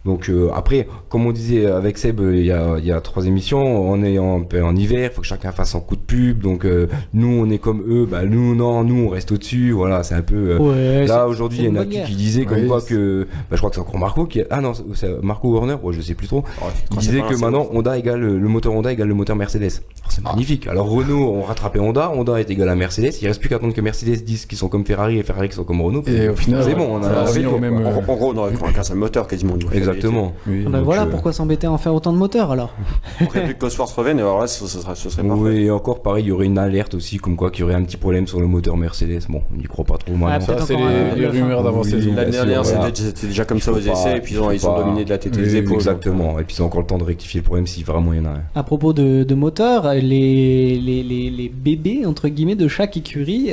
Donc après, comme on disait avec Seb il y a 3 émissions, on est en hiver, il faut que chacun fasse un coup de pub. Donc nous on est comme eux, nous on reste au-dessus. Voilà, c'est un peu. Là aujourd'hui il y en a qui disait comme quoi que, je crois que c'est encore Marco qui. Ah non, c'est Marco Warner, je sais plus trop. Qui disait que maintenant Honda égale le moteur Honda égale le moteur Mercedes. Alors, c'est magnifique. Alors Renault ont rattrapé Honda est égal à Mercedes. Il reste plus qu'à attendre que Mercedes dise qu'ils sont comme Ferrari et Ferrari qui sont comme Renault. Et au final, c'est bon, on a fait en gros on aurait qu'un seul moteur quasiment. Exactement. Oui, voilà pourquoi s'embêter à en faire autant de moteurs alors. Après plus que Cosworth revienne, alors là ce serait parfait. Oui, et encore pareil, il y aurait une alerte aussi comme quoi qu'il y aurait un petit problème sur le moteur Mercedes. Bon, on n'y croit pas trop mal. Ça c'est les rumeurs d'avant-saison. L'année dernière c'était déjà comme ça aux essais et puis ils ont dominé de la tête des épaules. Exactement, et puis ils ont encore le temps de rectifier le problème si vraiment il y en a un. À propos de moteurs, les bébés entre guillemets de chaque écurie,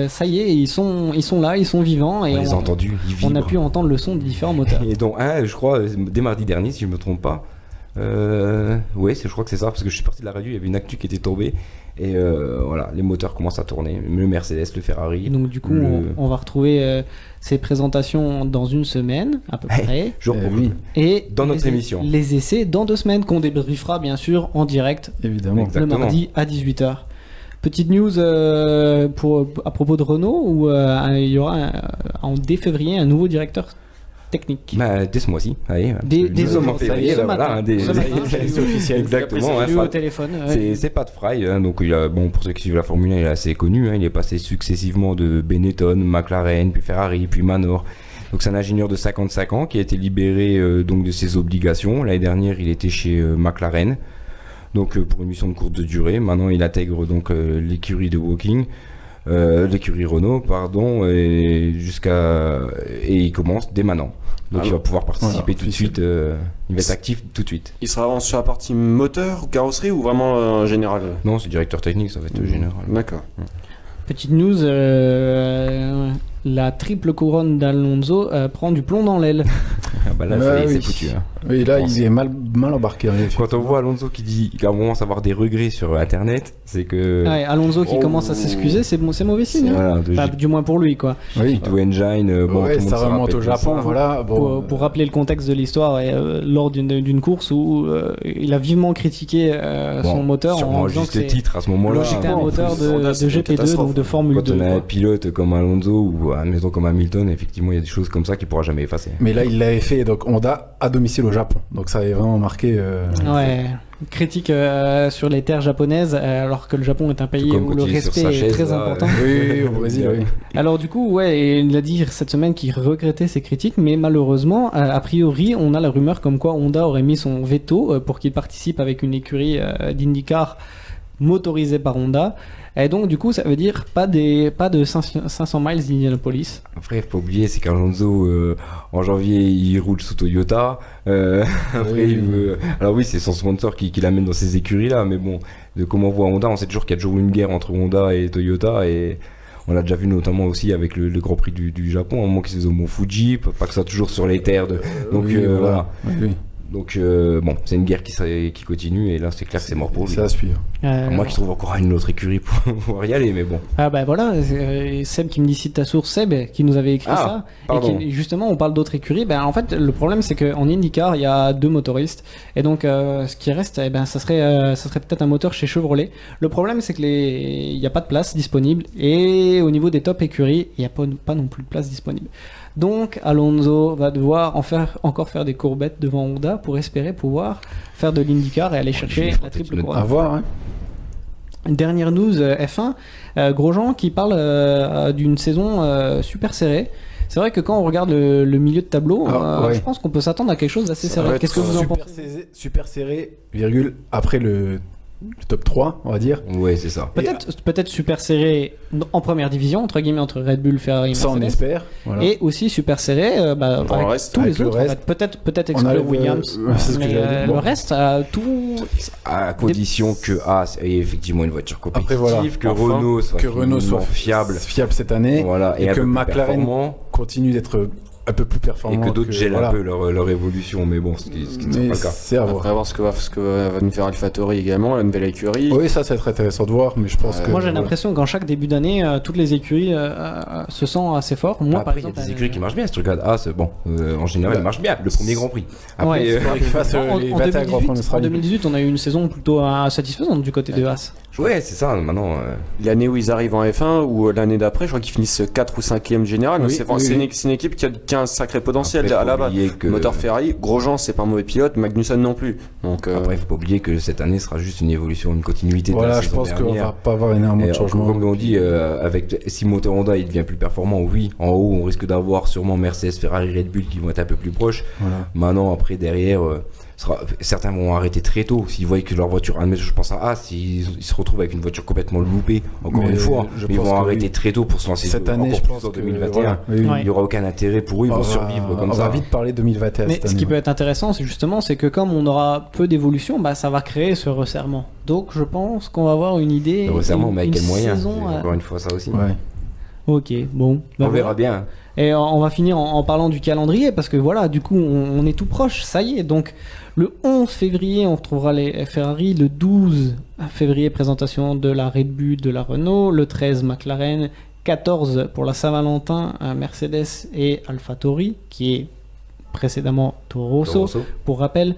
ça y est, ils sont là, ils sont vivants et on les a entendus, ils vibrent. On a pu entendre le son des différents moteurs. Et donc je crois dès mardi dernier si je me trompe pas. Je crois que c'est ça parce que je suis parti de la radio, il y avait une actu qui était tombée et voilà, les moteurs commencent à tourner, le Mercedes, le Ferrari. Et donc du coup on va retrouver ces présentations dans une semaine à peu près. Oui. Et dans notre émission. Les essais dans 2 semaines qu'on débriefera bien sûr en direct. Évidemment. Le mardi à 18h. Petite news à propos de Renault, où il y aura dès février un nouveau directeur technique. Bah, dès ce mois-ci, allez. Dès nous sommes en février, ce là, matin. voilà, dès- Ce matin, C'est officiel. Exactement, J'ai eu ouais, au téléphone. ouais. c'est pas de Fry, hein, donc bon, pour ceux qui suivent la Formule 1, il est assez connu, hein, il est passé successivement de Benetton, McLaren, puis Ferrari, puis Manor. Donc c'est un ingénieur de 55 ans qui a été libéré donc de ses obligations. L'année dernière, il était chez McLaren, donc pour une mission de courte durée. Maintenant, il intègre donc l'écurie de Woking, l'écurie Renault, pardon, et il commence dès maintenant. Donc il va pouvoir participer Voilà, tout de suite. Il va être actif tout de suite. Il sera vraiment sur la partie moteur ou carrosserie ou vraiment en général? Non, c'est directeur technique, ça va être général. D'accord. Petite news, la triple couronne d'Alonso prend du plomb dans l'aile. Ah bah là, Ouais, ça y est, oui. c'est foutu. Hein. Oui, là, il est mal embarqué. Quand on voit Alonso qui dit qu'il commence à avoir des regrets sur Internet, c'est que Ouais, Alonso qui commence à s'excuser, c'est mauvais signe. Hein. voilà, Enfin, du moins pour lui, quoi. Oui. to Engine, bon, Ouais, tout le monde ça se remonte rappelle au de Japon, ça. voilà. Bon, Pour rappeler le contexte de l'histoire, lors d'une course où il a vivement critiqué Bon, son moteur sûrement en à disant que juste titre à ce moment-là. c'était un en moteur plus, Honda, de c'est une GP2, catastrophe. donc de Formule Quand 2. on a un quoi. pilote comme Alonso ou admettons comme Hamilton, effectivement, il y a des choses comme ça qu'il pourra jamais effacer. mais là, il l'avait fait, donc Honda à domicile au Japon. Donc ça avait vraiment marqué. Ouais, critique sur les terres japonaises, alors que le Japon est un pays comme où quand le il est sur respect sa est chaise, très là, important. Oui, au Brésil, oui. Alors du coup, ouais, et il a dit cette semaine qu'il regrettait ses critiques, mais malheureusement, a priori, on a la rumeur comme quoi Honda aurait mis son veto pour qu'il participe avec une écurie d'IndyCar motorisée par Honda. Et donc du coup, ça veut dire pas de 500 miles d'Indianapolis. Après, faut pas oublier, c'est qu'Alonso, en janvier, il roule sous Toyota. Après, Oui. il veut... Alors oui, c'est son sponsor qui l'amène dans ces écuries-là, mais bon, de comment on voit Honda, on sait toujours qu'il y a toujours une guerre entre Honda et Toyota, et on l'a déjà vu notamment aussi avec le Grand Prix du Japon, à un moment qu'ils se au Mont Fuji, pas que ça soit toujours sur les terres. Donc Oui, voilà. Oui, oui. Donc bon, c'est une guerre qui continue, et là, c'est clair que c'est mort pour lui. C'est à suivre. Moi qui trouve encore une autre écurie pour pouvoir y aller, mais bon. Ah bah voilà, Seb qui me dit cite ta source, Seb qui nous avait écrit ça, pardon. et qui justement on parle d'autres écuries. Ben en fait le problème c'est qu'en IndyCar il y a 2 motoristes, et donc ce qui reste, eh ben ça serait peut-être un moteur chez Chevrolet. Le problème c'est que il n'y a pas de place disponible, et au niveau des top écuries il n'y a pas non plus de place disponible. Donc Alonso va devoir encore faire des courbettes devant Honda pour espérer pouvoir faire de l'IndyCar et aller chercher la triple couronne. À voir, hein. Dernière news F1, Grosjean qui parle d'une saison super serrée. C'est vrai que quand on regarde le milieu de tableau, Ouais. je pense qu'on peut s'attendre à quelque chose d'assez Ça va serré. être Qu'est-ce que vous en pensez? Super serré, virgule, après le top 3, on va dire. Ouais, c'est ça. Peut-être super serré en première division, entre guillemets, entre Red Bull, Ferrari et Ça, on Mercedes. espère. Voilà. Et aussi super serré Pour le avec reste, tous avec les le autres. En reste. fait. Peut-être On a exclure le- Williams. c'est ce que mais j'allais dire. le Bon. reste, tout. À condition que Haas ait effectivement une voiture compétitive, Après, voilà. que Enfin, Renault soit Que Renault soit fiable, cette année. voilà, et un que peu plus McLaren performant, continue d'être un peu plus et performant. que d'autres gèlent voilà. un peu leur évolution, mais bon, ce qui ne sera Mais pas le cas. c'est à voir. Après, voir ce que va nous faire AlphaTauri également, la nouvelle écurie. Oui, ça va être intéressant de voir, mais je pense que. Moi j'ai voilà. l'impression qu'en chaque début d'année, toutes les écuries se sentent assez forts. Moi par Après, il y a exemple. des écuries qui marchent bien, si tu regardes Haas, bon, en général, elle marche bien, le premier Grand Prix. Après, Ouais, Il faudrait qu'il fasse les En batailles Grand Prix en 2018, en Australie. 2018, on a eu une saison plutôt satisfaisante du côté de Haas. ouais, c'est ça, maintenant. L'année où ils arrivent en F1 ou l'année d'après, je crois qu'ils finissent 4 ou 5e général. Donc Oui, c'est oui, c'est oui. une équipe qui a un sacré potentiel Après, à faut la base. oublier que- Moteur Ferrari, Grosjean c'est pas un mauvais pilote, Magnussen non plus. Donc Après, il faut pas oublier que cette année sera juste une évolution, une continuité de la Voilà, je saison pense qu'on dernière. va pas avoir énormément Et de changements. comme on dit, si le moteur Honda il devient plus performant, oui, en haut on risque d'avoir sûrement Mercedes, Ferrari, Red Bull qui vont être un peu plus proches. Voilà. Maintenant, après, derrière, certains vont arrêter très tôt. S'ils voient que leur voiture, je pense à Haas, ils se retrouvent avec une voiture complètement loupée, encore Mais une fois, je mais ils pense vont que arrêter oui. très tôt pour se lancer Cette année, encore je plus pense en que 2021. voilà, oui, oui. Ouais. Il n'y aura aucun intérêt pour eux, ils On vont va- survivre comme on ça. va vite parler 2021 Mais cette ce année. qui peut être intéressant, c'est justement que comme on aura peu d'évolution, ça va créer ce resserrement. Donc je pense qu'on va avoir une idée. Le resserrement, mais avec une quel moyen saison, C'est encore une fois ça aussi. Ouais. Ok, bon. On verra bien. Et on va finir en parlant du calendrier, parce que voilà, du coup, on est tout proche, ça y est. Donc, le 11 février, on retrouvera les Ferrari. Le 12 février, présentation de la Red Bull, de la Renault. Le 13, McLaren. 14 pour la Saint-Valentin, Mercedes et AlphaTauri, qui est précédemment Toro Rosso. Rosso. Pour rappel,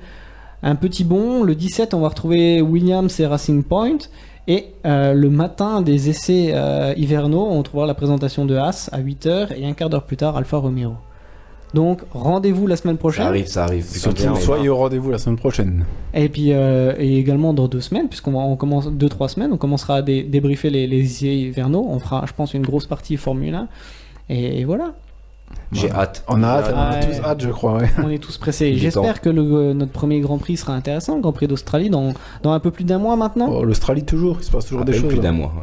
un petit bond. Le 17, on va retrouver Williams et Racing Point. Et le matin des essais hivernaux, on trouvera la présentation de Haas à 8h et un quart d'heure plus tard, Alfa Romeo. Donc rendez-vous la semaine prochaine. Ça arrive. Surtout, soyez au rendez-vous la semaine prochaine. Et puis et également dans 2 semaines, puisqu'on commence 2-3 semaines, on commencera à débriefer les essais hivernaux. On fera, je pense, une grosse partie Formule 1. Et voilà. J'ai hâte. On a Ouais. tous hâte, je crois. Ouais. On est tous pressés. Il est J'espère que notre premier Grand Prix sera intéressant, le Grand Prix d'Australie, dans un peu plus d'un mois maintenant. Oh, L'Australie, toujours, il se passe toujours des choses. Plus là. d'un mois,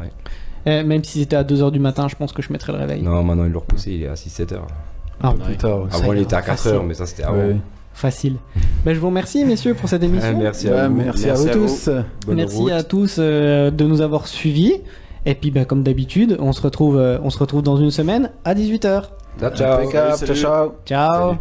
ouais. Même si c'était à 2h du matin, je pense que je mettrai le réveil. Non, maintenant ils l'ont repoussé, il est à 6-7 heures. Ah, Plus tard. Ça Avant il ira, était à 4 facile. heures, mais ça c'était avant. Ouais. Facile. Ben, je vous remercie, messieurs, pour cette émission. Merci Bah, à vous. merci à vous tous. Bonne Merci route. à tous de nous avoir suivis. Et puis, ben, comme d'habitude, on se retrouve dans une semaine à 18h. Ciao, ciao. Impeccable. Salut. Ciao, ciao. Ciao.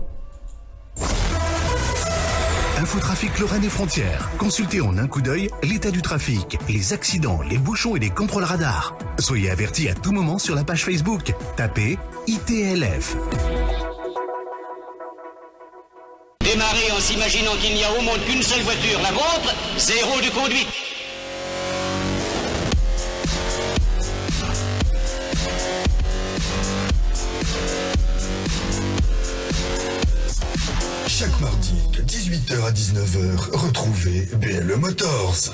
Infotrafic Lorraine et Frontières. Consultez en un coup d'œil l'état du trafic, les accidents, les bouchons et les contrôles radars. Soyez avertis à tout moment sur la page Facebook. Tapez ITLF. Démarrer en s'imaginant qu'il n'y a au monde qu'une seule voiture, la vôtre, 0 de conduite. Chaque mardi de 18h à 19h, retrouvez BLE Motors.